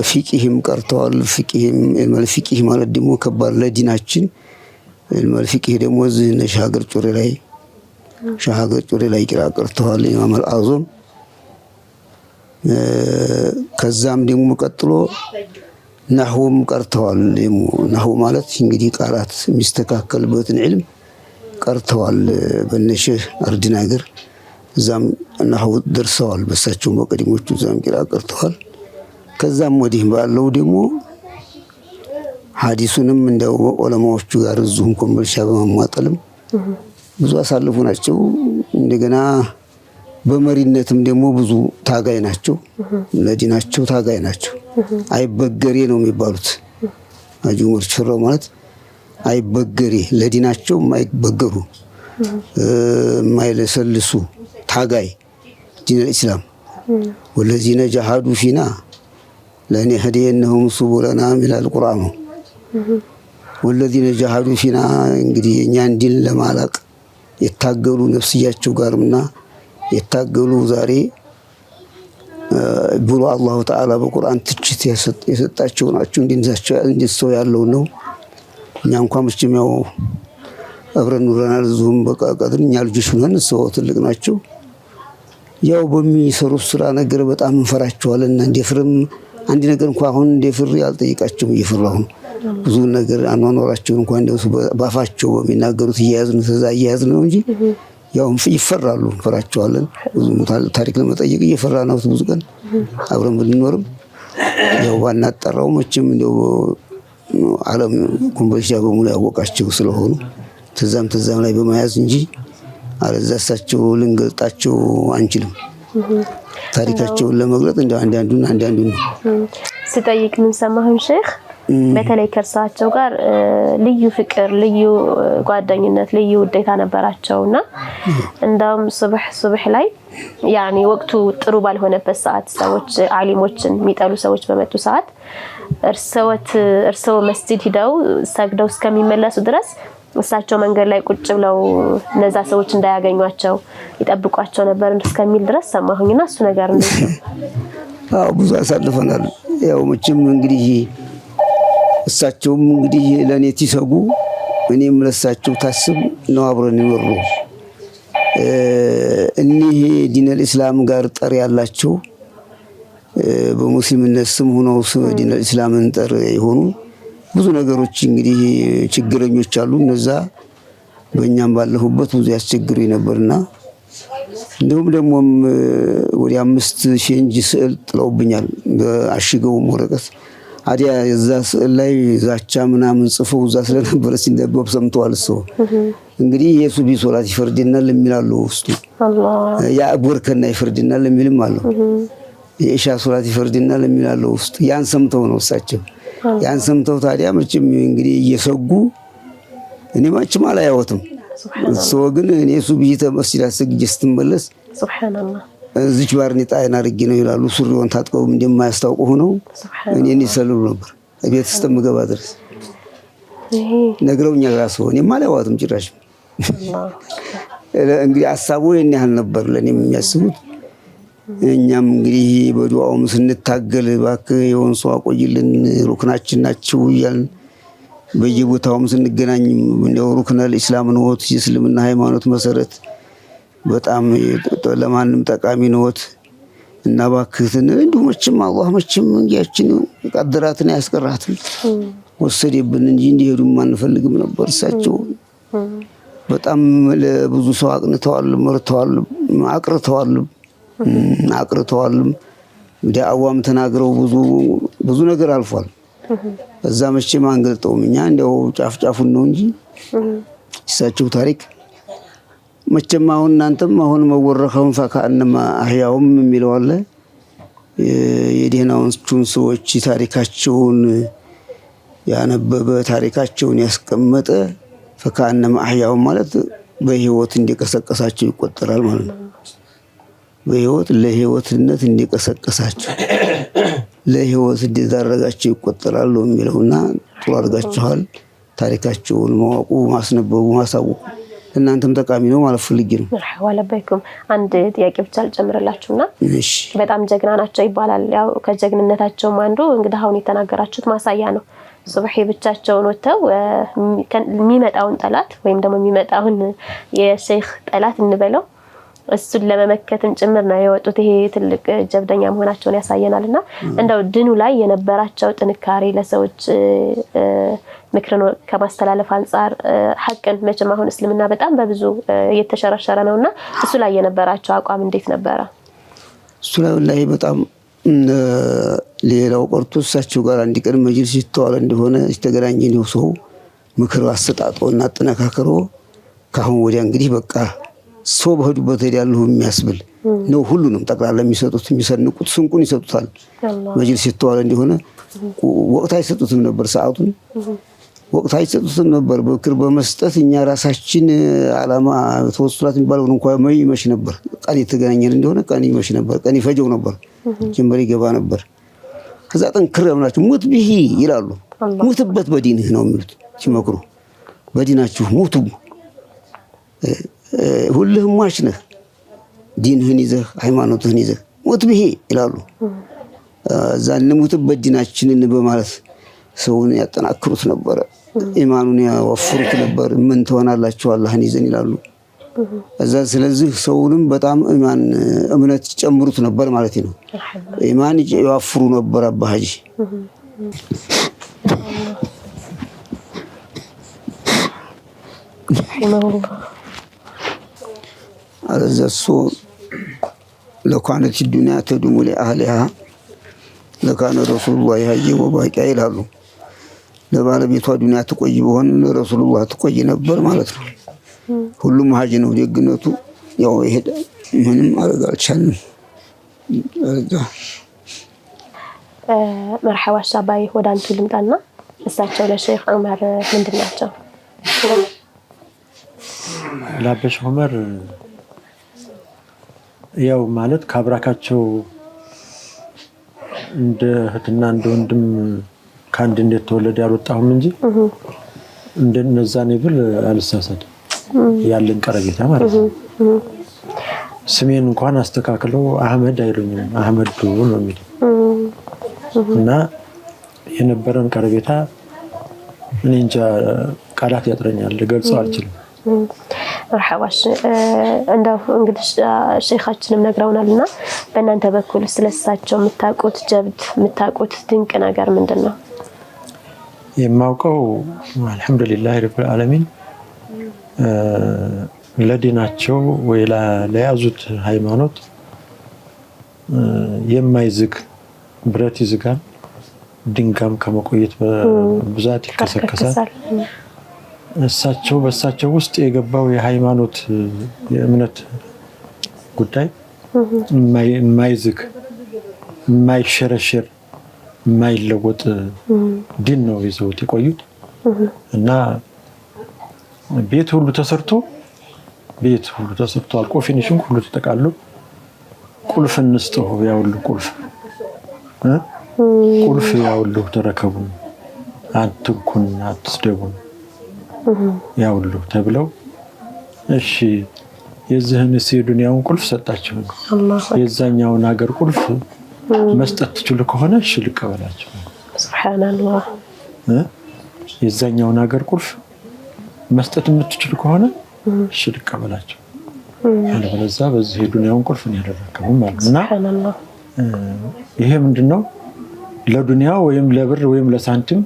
ፊቅህም ቀርተዋል ፊቅህም ፊቅህ ማለት ደግሞ ከባድ ለዲናችን الفقه ደግሞ እዚህ ሻገር ጮሬ ላይ ቂራ ቀርተዋል ኢማም አልአዝም ከዛም ደግሞ ቀጥሎ ነህውም ቀርተዋል ነህው ማለት እንግዲህ ቃላት የሚስተካከልበትን ዒልም ቀርተዋል በነሽህ አርድናገር እዛም ነህው ደርሰዋል በሳቸው በቀዲሞቹ እዛም ቂራ ቀርተዋል ከዛም ወዲህ ባለው ደግሞ ሐዲሱንም እንደው ዑለማዎቹ ጋር እዙም ኮምቦልቻ በማሟጠልም ብዙ አሳልፉ ናቸው እንደገና በመሪነትም ደግሞ ብዙ ታጋይ ናቸው ለዲናቸው ታጋይ ናቸው አይበገሬ ነው የሚባሉት አጁመር ቸራው ማለት አይበገሬ ለዲናቸው ማይበገሩ ማይለሰልሱ ታጋይ ዲን الاسلام والذين جاهدوا فينا لنهدينهم سبلنا من القرآن والذين جاهدوا فينا እንግዲህ እኛን ዲን ለማላቅ የታገሉ ነፍስያቸው ጋርና የታገሉ ዛሬ ብሎ አላህ ተዓላ በቁርአን ትችት የሰጣቸው ናቸው እንዲንዛቸው እንዲሰው ያለው ነው እኛ እንኳን መቼም ያው አብረን ኑረናል ዙም በቃ ቀድኛ ልጆች ነን ሰው ትልቅ ናቸው ያው በሚሰሩ ስራ ነገር በጣም እንፈራቸዋልና እንደፍርም አንድ ነገር እንኳን አሁን እንደፍር ያልጠይቃቸው ይፈራው ብዙ ነገር አኗኗራቸው እንኳን እንደው ባፋቸው በሚናገሩት ይያዝን ነው እንጂ ያው ይፈራሉ ፈራቸዋለን ብዙ ታሪክ ለመጠየቅ እየፈራናው ብዙ ቀን አብረን ብንኖርም ያው ዋና ጠራው መቼም እንደው ዓለም ኮምቦልቻ በሙሉ ያወቃቸው ስለሆኑ ተዛም ላይ በመያዝ እንጂ አለዛሳቸው ልንገልጣቸው አንችልም ታሪካቸውን ለመግለጥ እንደ አንዳንዱ ነው ሲጠይቅ ምን ሰማሁን ሼክ በተለይ ከርሳቸው ጋር ልዩ ፍቅር ልዩ ጓደኝነት ልዩ ውዴታ ነበራቸውና እንደውም ሱብህ ላይ ያኒ ወቅቱ ጥሩ ባልሆነበት ሰዓት ሰዎች ዓሊሞችን የሚጠሉ ሰዎች በመጡ ሰዓት እርሰው መስጂድ ሄደው ሰግደው እስከሚመለሱ ድረስ እሳቸው መንገድ ላይ ቁጭ ብለው ነዛ ሰዎች እንዳያገኙአቸው ይጠብቋቸው ነበር እስከሚል ድረስ ሰማሁኝና እሱ ነገር እንዴት ነው አው ብዙ አሳልፈናል ያው መቼም እንግዲህ እሳቸውም እንግዲህ ለኔ ሲሰጉ እኔም ለሳቸው ታስብ ነው አብረን ይወሩ እኒህ ዲን الاسلام ጋር ጠር ያላቸው በሙስሊምነት ስም ሆነው ዲን الاسلامን ጠር ይሆኑ ብዙ ነገሮች እንግዲህ ችግረኞች አሉ እነዛ በእኛም ባለሁበት ብዙ ያስቸግሩኝ ነበርና እንደውም ደሞም ወዲ 5000 እንጂ ስዕል ጥለውብኛል በአሽገው ወረቀት አዲያ እዛ ስዕል ላይ ዛቻ ምናምን ጽፈው እዛ ስለነበረ ሲነበብ ሰምተዋል ሰው እንግዲህ ኢየሱስ ቢሶላት ይፈርድናል የሚላሉ ውስጡ አላህ ያ ቦርከና ይፈርድናል የሚልም አለው የኢሻ ሶላት ይፈርድናል የሚላሉ ውስጡ ያን ሰምተው ነው እሳቸው ያን ሰምተው ታዲያ መቼም እንግዲህ እየሰጉ እኔ ማችም አላየሁትም ሰው ግን እኔ ሱብሂ ተመስጂድ አሰግጄ ስትመለስ ሱብሃንአላህ እዚች ባርኔጣ አይናርጊ ነው ይላሉ ሱሪውን ታጥቀው እንደማያስታውቁ ሆነው እኔን ይሰልሉ ነበር ቤት ስተምገባ ድረስ ነግረውኛል ራሱ እኔ ማላየሁትም ጭራሽ እንግዲህ ሐሳቡ የኔ ያህል ነበር ለኔም የሚያስቡት። እኛም እንግዲህ በዱዓውም ስንታገል እባክህ የሆን ሰው አቆይልን ሩክናችን ናቸው እያልን በየቦታውም ስንገናኝ እንደው ሩክነል ኢስላም ነው የእስልምና ሃይማኖት መሰረት በጣም ለማንም ጠቃሚ ነው እና እባክህ እንደው መቼም አላህ መቼም እንግያችን ቀድራትን ያስቀራትን ወሰደብን እንጂ እንዲሄዱም አንፈልግም ነበር። እሳቸው በጣም ለብዙ ሰው አቅንተዋል፣ መርተዋል፣ አቅርተዋል። ዳዕዋም ተናግረው ብዙ ነገር አልፏል። እዛ መቼም አንገልጠውም እኛ እንደው ጫፍጫፉን ነው እንጂ እሳቸው ታሪክ መቼም አሁን እናንተም አሁን መወረኸውን ፈካእነማ አህያውም የሚለው አለ። የደህናዎቹን ሰዎች ታሪካቸውን ያነበበ ታሪካቸውን ያስቀመጠ ፈካእነማ አህያውም ማለት በህይወት እንዲቀሰቀሳቸው ይቆጠራል ማለት ነው። በህይወት ለህይወትነት እንዲቀሰቀሳቸው ለህይወት እንዲዳረጋቸው ይቆጠራል የሚለውና ጥሩ አድርጋችኋል። ታሪካቸውን ማወቁ ማስነበቡ ማሳወቁ እናንተም ጠቃሚ ነው ማለት ፈልጌ ነው። መርሐባ ለበይኩም። አንድ ጥያቄ ብቻ አልጨምርላችሁና በጣም ጀግና ናቸው ይባላል። ያው ከጀግንነታቸውም አንዱ እንግዲህ አሁን የተናገራችሁት ማሳያ ነው። ሱብሂ ብቻቸውን ወጥተው የሚመጣውን ጠላት ወይም ደግሞ የሚመጣውን የሼክ ጠላት እንበለው እሱን ለመመከትም ጭምር ነው የወጡት። ይሄ ትልቅ ጀብደኛ መሆናቸውን ያሳየናልና እንደው ድኑ ላይ የነበራቸው ጥንካሬ ለሰዎች ምክርን ከማስተላለፍ አንፃር ሐቅን መቼም አሁን እስልምና በጣም በብዙ እየተሸረሸረ ነውና እሱ ላይ የነበራቸው አቋም እንዴት ነበረ? እሱ ላይ ወላሂ በጣም ሌላው ቀርቶ እሳቸው ጋር አንድ ቀን መጅልስ ይተዋል እንደሆነ የተገናኘ ነው ሰው ምክር አሰጣጦና አጠናካክሮ ካሁን ወዲያ እንግዲህ በቃ ሰው በሄዱበት ሄዳለሁ የሚያስብል ነው። ሁሉንም ጠቅላላ የሚሰጡት የሚሰንቁት ስንቁን ይሰጡታል። መጅልስ ይተዋል እንደሆነ ወቅት አይሰጡትም ነበር፣ ሰዓቱን ወቅት አይሰጡትም ነበር። በክር በመስጠት እኛ ራሳችን አላማ ተወስላት የሚባለው እንኳን ይመሽ ነበር። ቀን የተገናኘን እንደሆነ ቀን ይመሽ ነበር፣ ቀን ይፈጀው ነበር፣ ጀንበር ይገባ ነበር። ከዛ ጠንክር ያምናችሁ ሙት ቢሂ ይላሉ። ሙትበት በዲንህ ነው የሚሉት ሲመክሩ፣ በዲናችሁ ሙቱ። ሁልህም ሟች ነህ፣ ዲንህን ይዘህ ሃይማኖትህን ይዘህ ሙት ቢሂ ይላሉ። እዛ እንሙትበት ዲናችንን በማለት ሰውን ያጠናክሩት ነበር። ኢማኑን ያወፍሩት ነበር። ምን ትሆናላችሁ አላህን ይዘን ይላሉ። እዛ ስለዚህ ሰውንም በጣም እምነት ጨምሩት ነበር ማለት ነው። ኢማን ያወፍሩ ነበር አባሃጂ። አለዘሱ ለኳነት الدنيا تدوم لأهلها ለካነ ረሱሉላህ ያየ ወባቂ ይላሉ። ለባለቤቷ ዱንያ ትቆይ ቢሆን ረሱሉላህ ትቆይ ነበር ማለት ነው። ሁሉም ሀጂ ነው ደግነቱ። ያው ይሄድ ምንም አረጋ አልቻልንም። መርሐባ ሻባይ ወደ አንቱ ልምጣና እሳቸው ለሼክ ዑመር ምንድን ናቸው? ለአበሽ ዑመር ያው ማለት ካብራካቸው እንደ እህትና እንደ ወንድም ካንድ እንደተወለደ ያልወጣሁም እንጂ እንደነዛ ነብል አልሳሳትም። ያለን ቀረቤታ ማለት ነው። ስሜን እንኳን አስተካክለው አህመድ አይሉኝም፣ አህመድ ነው የሚሉኝ እና የነበረን ቀረቤታ እኔ እንጃ ቃላት ያጥረኛል፣ ልገልጸው አልችልም። መርሐባሽ እንደው እንግዲህ ሼኻችንም ነግረውናልና በእናንተ በኩል ስለሳቸው የምታውቁት ጀብድ የምታውቁት ድንቅ ነገር ምንድነው? የማውቀው አልহামዱሊላህ ረብል ዓለሚን ለዲናቸው ወይ ለያዙት ሃይማኖት የማይዝግ ብረት ይዝጋል፣ ድንጋም ከመቆየት በብዛት ይከሰከሳል። እሳቸው በእሳቸው ውስጥ የገባው የሃይማኖት የእምነት ጉዳይ የማይዝግ የማይሸረሸር የማይለወጥ ዲን ነው ይዘውት የቆዩት እና ቤት ሁሉ ተሰርቶ አልቆ ፊኒሽንግ ሁሉ ተጠቃሎ ቁልፍ እንስጠው ያውሉ ቁልፍ ያውሉ ተረከቡ አትኩን አትስደቡ ያውሉ ተብለው እሺ የዚህን የዱንያውን ቁልፍ ሰጣቸው አላህ የዛኛውን ሀገር ቁልፍ መስጠት ትችሉ ከሆነ እሺ ልቀበላቸው ሱብሃንአላህ የዛኛውን ሀገር ቁልፍ መስጠት የምትችሉ ከሆነ እሺ ልቀበላቸው አለበለዚያ በዚህ የዱንያውን ቁልፍ ነው ያደረከው ማለትና ሱብሃንአላህ ይሄ ምንድነው ለዱንያ ወይም ለብር ወይም ለሳንቲም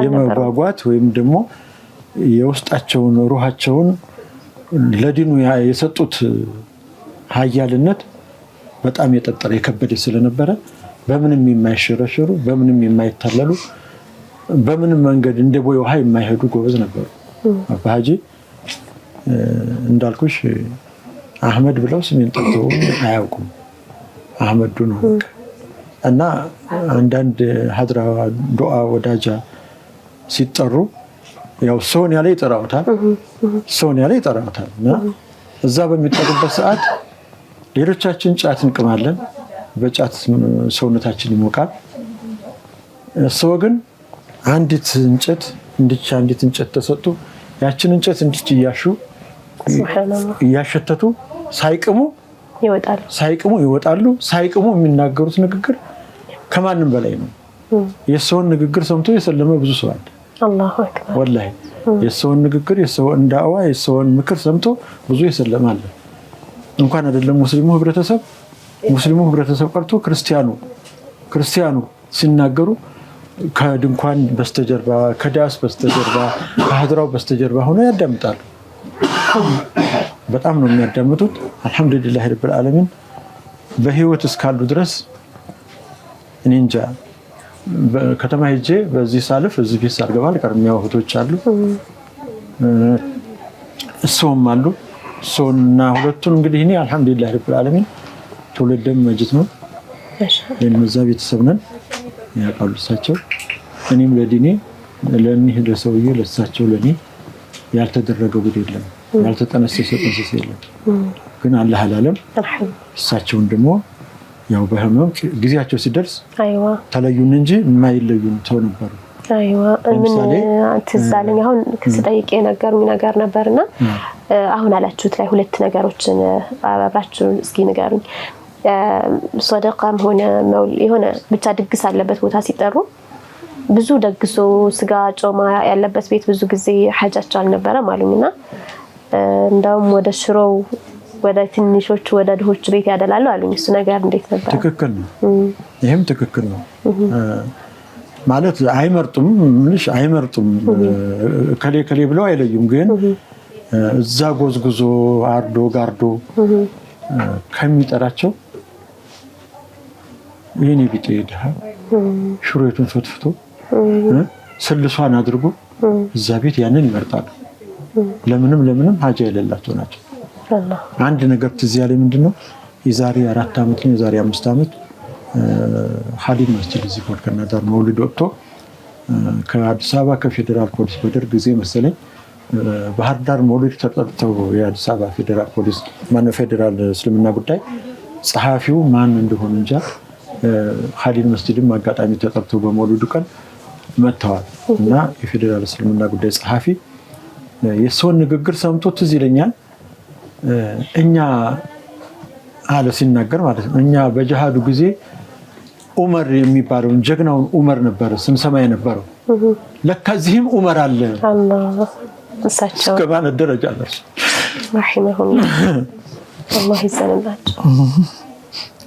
የመጓጓት ወይም ደግሞ የውስጣቸውን ሩሃቸውን ለዲኑ የሰጡት ኃያልነት በጣም የጠጠረ የከበደ ስለነበረ በምንም የማይሸረሸሩ በምንም የማይታለሉ በምንም መንገድ እንደ ቦይ ውሃ የማይሄዱ ጎበዝ ነበሩ አባጂ እንዳልኩሽ አህመድ ብለው ስሜን ጠርተው አያውቁም አህመድ ነው እና አንዳንድ ሀድራ ዱዓ ወዳጃ ሲጠሩ ያው ሶን ያለ ይጠራውታል እና እዛ በሚጠሩበት ሰዓት ሌሎቻችን ጫት እንቅማለን በጫት ሰውነታችን ይሞቃል እሱ ግን አንዲት እንጨት ተሰጡ ያችን እንጨት እንድትያሹ ያሸተቱ ሳይቅሙ ይወጣሉ ሳይቅሙ የሚናገሩት ንግግር ከማንም በላይ ነው የሰውን ንግግር ሰምቶ የሰለመ ብዙ ሰው አለ አላሁ አክበር ወላሂ የሰውን ንግግር የሰውን ዳዕዋ የሰውን ምክር ሰምቶ ብዙ የሰለመ አለ እንኳን አይደለም ሙስሊሙ ህብረተሰብ ቀርቶ ክርስቲያኑ ሲናገሩ ከድንኳን በስተጀርባ ከዳስ በስተጀርባ ከሀድራው በስተጀርባ ሆኖ ያዳምጣሉ በጣም ነው የሚያዳምጡት አልহামዱሊላህ ረብል ዓለሚን በህይወት እስካሉ ድረስ እኔ እንጃ ከተማ ሄጄ በዚህ ሳልፍ እዚህ ቤት ሳልገባ ለቀርሚያው እህቶች አሉ እሱም አሉ ሶና ሁለቱን እንግዲህ እኔ አልহামዱሊላህ ረብል ዓለሚን ተወለደም መጅት ነው ለነዛ ቤተሰብ ነን ያቃሉ እሳቸው እኔም ለዲኔ ለእኒህ ለሰውዬ ለእሳቸው ለኔ ያልተደረገው ጉድ የለም ያልተጠነሰሰ ጥንስስ የለም ግን አላህ አላለም እሳቸውን ደግሞ ያው በህመም ጊዜያቸው ሲደርስ ተለዩን እንጂ የማይለዩን ሰው ነበሩ ምን ትዛለኝ አሁን ከስጠይቄ ነገሩኝ ነገር ነበርና አሁን አላችሁት ላይ ሁለት ነገሮችን አብራችሁ እስኪ ንገሩኝ ሶደቃም ሆነ መውል የሆነ ብቻ ድግስ አለበት ቦታ ሲጠሩ ብዙ ደግሶ ስጋ ጮማ ያለበት ቤት ብዙ ጊዜ ሐጃቸው አልነበረም አሉኝና እንዳውም ወደ ሽሮው ወደ ትንሾች ወደ ድሆች ቤት ያደላሉ አሉኝ እሱ ነገር እንዴት ነበር ትክክል ነው ይሄም ትክክል ነው ማለት አይመርጡም ከሌ ብለው አይለዩም ግን እዛ ጎዝጉዞ አርዶ ጋርዶ ከሚጠራቸው የኔ ቢጤ ደሃ ሽሮቱን ፈትፍቶ ስልሷን አድርጎ እዛ ቤት ያንን ይመርጣሉ ለምንም ሀጃ የሌላቸው ናቸው አንድ ነገር ትዝ ያለኝ ምንድነው የዛሬ 4 አመት ነው የዛሬ 5 አመት ሐዲድ መስጂድ እዚህ ኮልከና ዳር መውሊድ ወጥቶ ከአዲስ አበባ ከፌደራል ፖሊስ በደርግ ጊዜ መሰለኝ ባህር ዳር መውሊድ ተጠርተው የአዲስ አበባ ፌደራል ፖሊስ ማነው ፌደራል እስልምና ጉዳይ ጸሐፊው ማን እንደሆነ እንጃ ሐዲድ መስጂድም አጋጣሚ ተጠርተው በመውሊዱ ቀን መተዋል እና የፌደራል እስልምና ጉዳይ ጸሐፊ የሰውን ንግግር ሰምቶ ትዝ ይለኛል እኛ አለ ሲናገር ማለት ነው እኛ በጀሃዱ ጊዜ ዑመር የሚባለው ጀግናውን ዑመር ነበር ስንሰማ የነበረው ለካዚህም ዑመር አለ አላህ እሳቸው ከማን ደረጃ ደርሶ ረሂመሁላህ አላህ ይዘንላቸው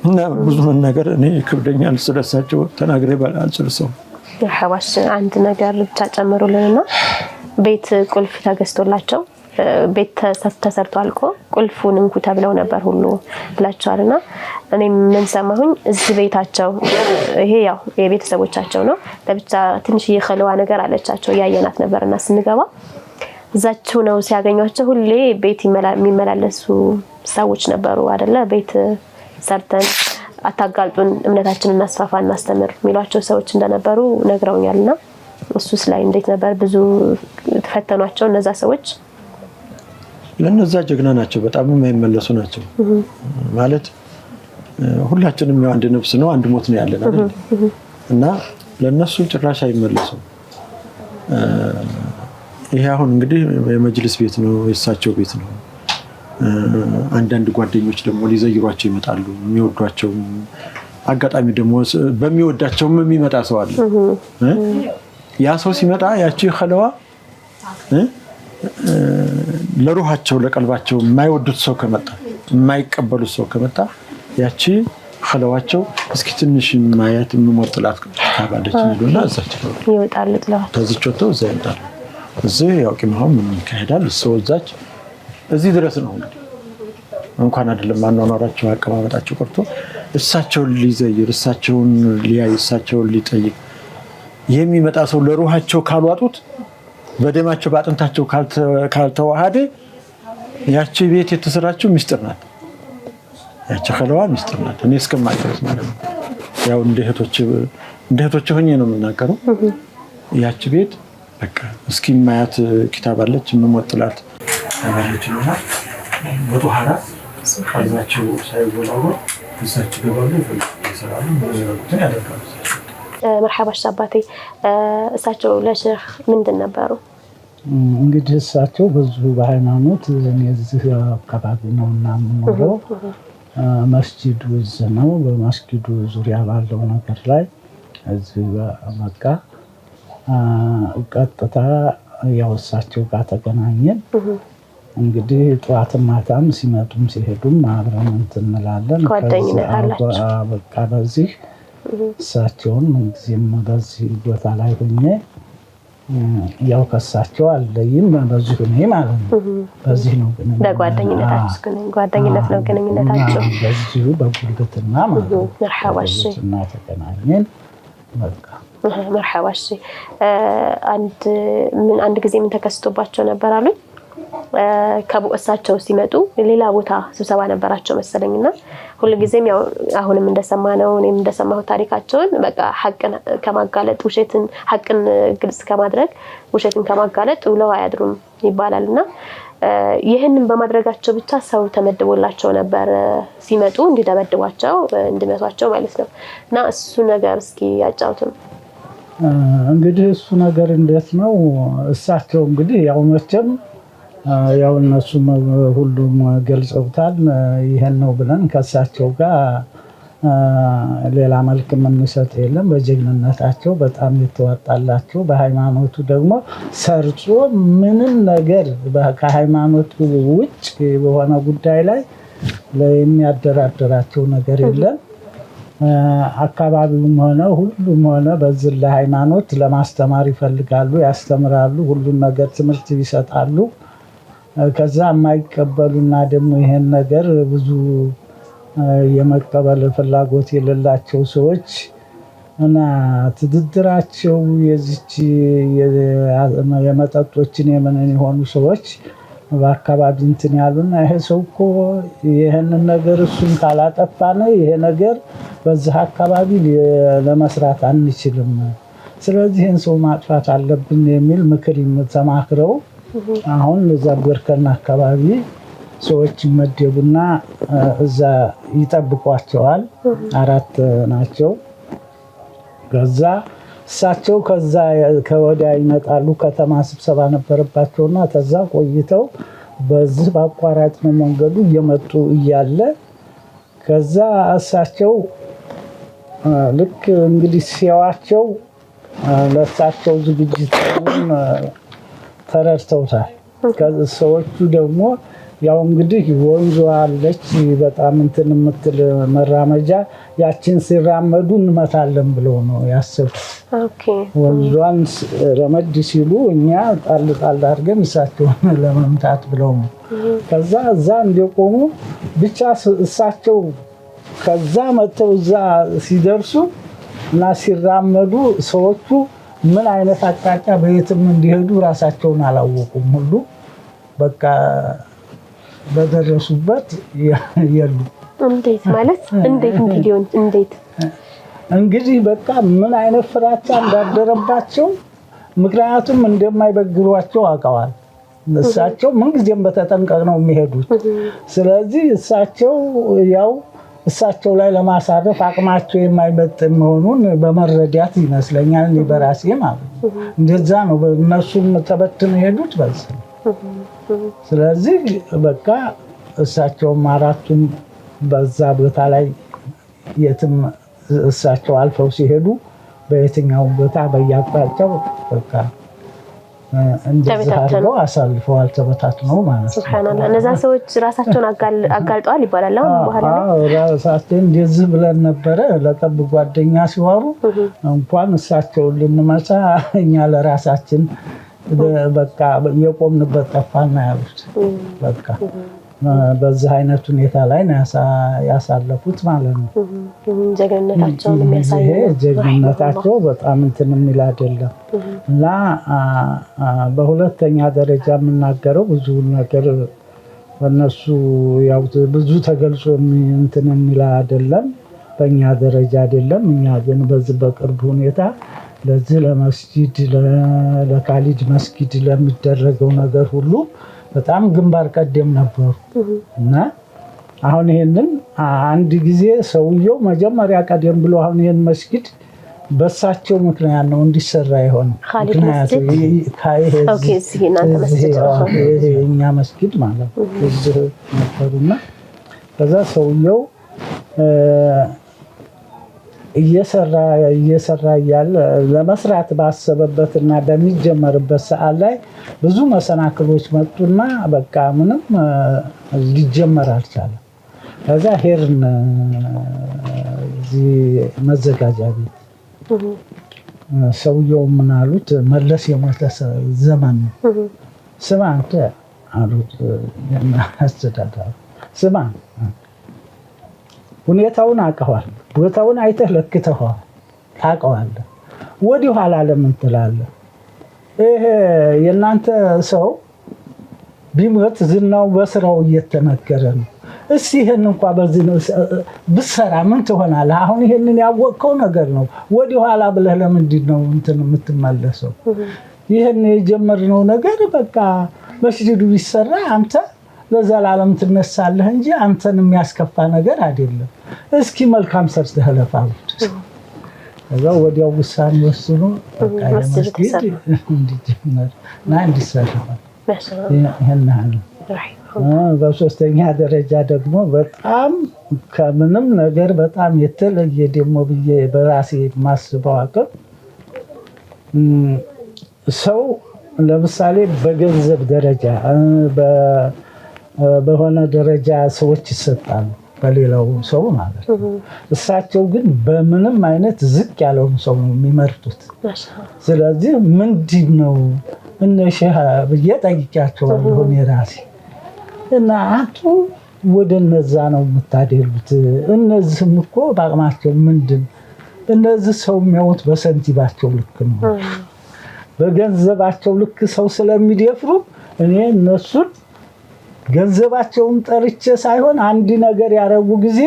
እና ብዙ ነገር እኔ ክብደኛል ስለሳቸው ተናግሬ ባልጨርሰው ሐዋሽ አንድ ነገር ብቻ ጨምሩልንና ቤት ቁልፍ ተገዝቶላቸው ቤት ተሰርቶ አልቆ ቁልፉን እንኩ ተብለው ነበር ሁሉ ብላችኋልና እኔ ምን ሰማሁኝ እዚህ ቤታቸው ይሄ ያው የቤተሰቦቻቸው ነው ለብቻ ትንሽ የኸለዋ ነገር አለቻቸው ያየናት ነበርና ስንገባ እዛቸው ነው ሲያገኙአቸው ሁሌ ቤት የሚመላለሱ ሰዎች ነበሩ አይደለ ቤት ሰርተን አታጋልጡን እምነታችንን እናስፋፋ እናስተምር የሚሏቸው ሰዎች እንደነበሩ ነግረውኛልና እሱስ ላይ እንዴት ነበር ብዙ ተፈተኗቸው እነዛ ሰዎች ለነዛ ጀግና ናቸው በጣም የማይመለሱ ናቸው ማለት ሁላችንም ያው አንድ ነፍስ ነው አንድ ሞት ነው ያለን አይደል እና ለነሱ ጭራሽ አይመለሱ ይሄ አሁን እንግዲህ የመጅልስ ቤት ነው የእሳቸው ቤት ነው። አንዳንድ ጓደኞች ደግሞ ሊዘይሯቸው ይመጣሉ የሚወዷቸው አጋጣሚ ደግሞ በሚወዳቸውም የሚመጣ ሰው አለ። ያ ሰው ሲመጣ ያቺ ኸለዋ ለሩሃቸው ለቀልባቸው የማይወዱት ሰው ከመጣ የማይቀበሉት ሰው ከመጣ ያቺ ኸለዋቸው እስኪ ትንሽ ማየት የምሞጥላት ታባለች ይሉና እዛች ይወጣሉ ጥላው ተዝቾ ተው እዛ ይወጣሉ። እዚህ ያው ቂማው ምን ይካሄዳል ሰው እዛች እዚህ ድረስ ነው እንግዲህ እንኳን አይደለም ማንኖራቸው አቀማመጣቸው ቀርቶ እሳቸውን ሊዘይር እሳቸውን ሊያይ እሳቸውን ሊጠይቅ የሚመጣ ሰው ለሩሃቸው ካልዋጡት በደማቸው ባጥንታቸው ካልተዋሃደ ያቺ ቤት የተሰራችው ሚስጥር ናት። ያቺ ኸለዋ ሚስጥር ናት። እኔ እስከማይደርስ ማለት ነው ያው እንደ እህቶች ሆኜ ነው የምናገረው። ያቺ ቤት በቃ እስኪ ማያት ኪታብ አለች የምሞጥላት አባለች ነው በጧሃራ ቀልባቸው ሳይወላወል እሳቸው ገባሉ ይሰራሉ ነው ያደርጋሉ። مرحبا አባቴ እሳቸው ለሼህ ምንድን ነበሩ? እንግዲህ እሳቸው ብዙ በሃይማኖት እዚህ አካባቢ ነው እና የምኖረው መስጂዱ እዚህ ነው። በመስጂዱ ዙሪያ ባለው ነገር ላይ እዚህ በቃ ቀጥታ ያው እሳቸው ጋር ተገናኘን። እንግዲህ ጠዋትም ማታም ሲመጡም ሲሄዱም አብረን እንትን እንላለን። በቃ በዚህ እሳቸውን ጊዜም በዚህ ቦታ ላይ ሆኜ ያው ከእሳቸው አለይም በዚህ ሆኜ ማለት ነው። በዚህ ነው ግን ጓደኝነት ነው ግንኙነታቸው በዚሁ በጉልበትና ማለት ነው። مرحبا እሺ እና ተገናኘን በቃ مرحبا እሺ አንድ ጊዜ ምን ተከስቶባቸው ነበር አሉኝ። ከእሳቸው ሲመጡ ሌላ ቦታ ስብሰባ ነበራቸው መሰለኝና ሁሉ ጊዜም ያው አሁንም እንደሰማነው እኔም እንደሰማሁት ታሪካቸውን በቃ ሐቅን ከማጋለጥ ውሸትን ሐቅን ግልጽ ከማድረግ ውሸትን ከማጋለጥ ውለው አያድሩም ይባላልና ይሄንን በማድረጋቸው ብቻ ሰው ተመድቦላቸው ነበር ሲመጡ እንዲደበድቧቸው እንዲመቷቸው ማለት ነው። እና እሱ ነገር እስኪ ያጫውቱን። እንግዲህ እሱ ነገር እንዴት ነው? እሳቸው እንግዲህ ያው መቼም ያው እነሱም ሁሉም ገልጸውታል። ይሄን ነው ብለን ከእሳቸው ጋር ሌላ መልክ የምንሰጥ የለም። በጀግንነታቸው በጣም የተዋጣላቸው በሃይማኖቱ ደግሞ ሰርጾ ምንም ነገር ከሃይማኖቱ ውጭ በሆነ ጉዳይ ላይ የሚያደራደራቸው ነገር የለም። አካባቢውም ሆነ ሁሉም ሆነ በዚህ ለሃይማኖት ለማስተማር ይፈልጋሉ፣ ያስተምራሉ፣ ሁሉን ነገር ትምህርት ይሰጣሉ። ከዛ የማይቀበሉና ደግሞ ይሄን ነገር ብዙ የመቀበል ፍላጎት የሌላቸው ሰዎች እና ትድድራቸው የዚች የመጠጦችን የምንን የሆኑ ሰዎች በአካባቢ እንትን ያሉና ይሄ ሰው እኮ ይሄንን ነገር እሱን ካላጠፋነ ይሄ ነገር በዚህ አካባቢ ለመስራት አንችልም፣ ስለዚህ ይሄን ሰው ማጥፋት አለብን የሚል ምክር ተማክረው አሁን እዛ ጎርከና አካባቢ ሰዎች ይመደቡና እዛ ይጠብቋቸዋል። 4 ናቸው። ከዛ እሳቸው ከዛ ከወዲያ ይመጣሉ። ከተማ ስብሰባ ነበረባቸውና ከዛ ቆይተው በዚህ በአቋራጭ ነው መንገዱ እየመጡ እያለ ከዛ እሳቸው ልክ እንግዲህ ሲያዋቸው ለእሳቸው ዝግጅቱን ተረድተውታል። ሰዎቹ ደግሞ ያው እንግዲህ ወንዙ አለች በጣም እንትን የምትል መራመጃ ያችን ሲራመዱ እንመታለን ብለው ነው ያሰቡት። ወንዟን ረመድ ሲሉ እኛ ጣል ጣል አድርገን እሳቸውን ለመምታት ብለው ነው። ከዛ እዛ እንደቆሙ ብቻ እሳቸው ከዛ መጥተው እዛ ሲደርሱ እና ሲራመዱ ሰዎቹ ምን አይነት አቅጣጫ በየትም እንዲሄዱ ራሳቸውን አላወቁም። ሁሉ በቃ በደረሱበት የሉ። እንዴት ማለት እንዴት እንዲሆን እንግዲህ በቃ ምን አይነት ፍራቻ እንዳደረባቸው ምክንያቱም እንደማይበግሯቸው አውቀዋል። እሳቸው ምን ጊዜም በተጠንቀቅ ነው የሚሄዱት። ስለዚህ እሳቸው ያው እሳቸው ላይ ለማሳረፍ አቅማቸው የማይመጥን መሆኑን በመረዳት ይመስለኛል እኔ በራሴ ማለት ነው። እንደዛ ነው እነሱም ተበትነው ሄዱት በዚህ። ስለዚህ በቃ እሳቸውም አራቱም በዛ ቦታ ላይ የትም እሳቸው አልፈው ሲሄዱ በየትኛው ቦታ በየአቅጣጫው በቃ እንደዛ አድርገው አሳልፈዋል፣ ተበታትነው ማለት ነው። ሱብሃንአላህ። እነዛ ሰዎች ራሳቸውን አጋልጠዋል ይባላል። አሁን በኋላ ራሳቸውን እንደዚህ ብለን ነበረ ለቅርብ ጓደኛ ሲዋሩ እንኳን እሳቸውን ልንመሳ እኛ ለራሳችን በቃ የቆምንበት ጠፋና ያሉት በቃ በዚህ አይነት ሁኔታ ላይ ያሳለፉት ማለት ነው። ጀግንነታቸውን የሚያሳይ ጀግንነታቸው በጣም እንትን የሚል አይደለም። እና በሁለተኛ ደረጃ የምናገረው ብዙ ነገር በእነሱ ያው ብዙ ተገልጾ እንትን የሚል አይደለም፣ በእኛ ደረጃ አይደለም። እኛ ግን በዚህ በቅርብ ሁኔታ ለዚህ ለመስጊድ ለካሊድ መስጊድ ለሚደረገው ነገር ሁሉ በጣም ግንባር ቀደም ነበሩ። እና አሁን ይሄንን አንድ ጊዜ ሰውየው መጀመሪያ ቀደም ብሎ አሁን ይሄን መስጊድ በሳቸው ምክንያት ነው እንዲሰራ የሆነ እኛ መስጊድ ማለት ነው እዚህ ነበሩና ከዛ ሰውየው እየሰራ እያለ ለመስራት ባሰበበትና በሚጀመርበት ሰዓት ላይ ብዙ መሰናክሎች መጡና በቃ ምንም ሊጀመር አልቻለም። ከዛ ሄርን እዚህ መዘጋጃ ቤት ሰውየው ምን አሉት፣ መለስ የሞተ ዘመን ነው። ስማ አንተ አሉት አስተዳዳሪ፣ ስማ ሁኔታውን አውቀዋል፣ ቦታውን አይተህ ለክተኸዋል፣ ታውቀዋለህ። ወዲህ ኋላ ለምን ትላለህ? ይሄ የእናንተ ሰው ቢሞት ዝናው በስራው እየተነገረ ነው። እስቲ ይሄን እንኳን በዚህ ነው ብትሰራ ምን ትሆናለህ? አሁን ይሄንን ያወቅከው ነገር ነው። ወዲህ ኋላ ብለህ ለምንድን ነው እንትን የምትመለሰው? ይሄን የጀመርነው ነገር በቃ መስጂዱ ቢሰራ አንተ ለዘላለም ትነሳለህ እንጂ አንተን የሚያስከፋ ነገር አይደለም። እስኪ መልካም ሰርተህ ለፍ አሉት። ከዛ ወዲያው ውሳኔ ወስኖ በቃ መስጊድ እንዲጀመር እና እንዲሰራ ይሄን ነው። በሶስተኛ ደረጃ ደግሞ በጣም ከምንም ነገር በጣም የተለየ ደግሞ ብዬ በራሴ ማስበው አቅም ሰው ለምሳሌ በገንዘብ ደረጃ በሆነ ደረጃ ሰዎች ይሰጣሉ በሌላው ሰው ማለት ነው። እሳቸው ግን በምንም አይነት ዝቅ ያለውን ሰው ነው የሚመርጡት። ስለዚህ ምንድን ነው እነሺህ ብዬ ጠይቄያቸዋለሁ የራሴ እና አቶ ወደ እነዛ ነው የምታደሉት። እነዚህም እኮ በአቅማቸው ምንድን እነዚህ ሰው የሚያዩት በሰንቲባቸው ልክ ነው፣ በገንዘባቸው ልክ ሰው ስለሚደፍሩ እኔ እነሱን ገንዘባቸውን ጠርቼ ሳይሆን አንድ ነገር ያደረጉ ጊዜ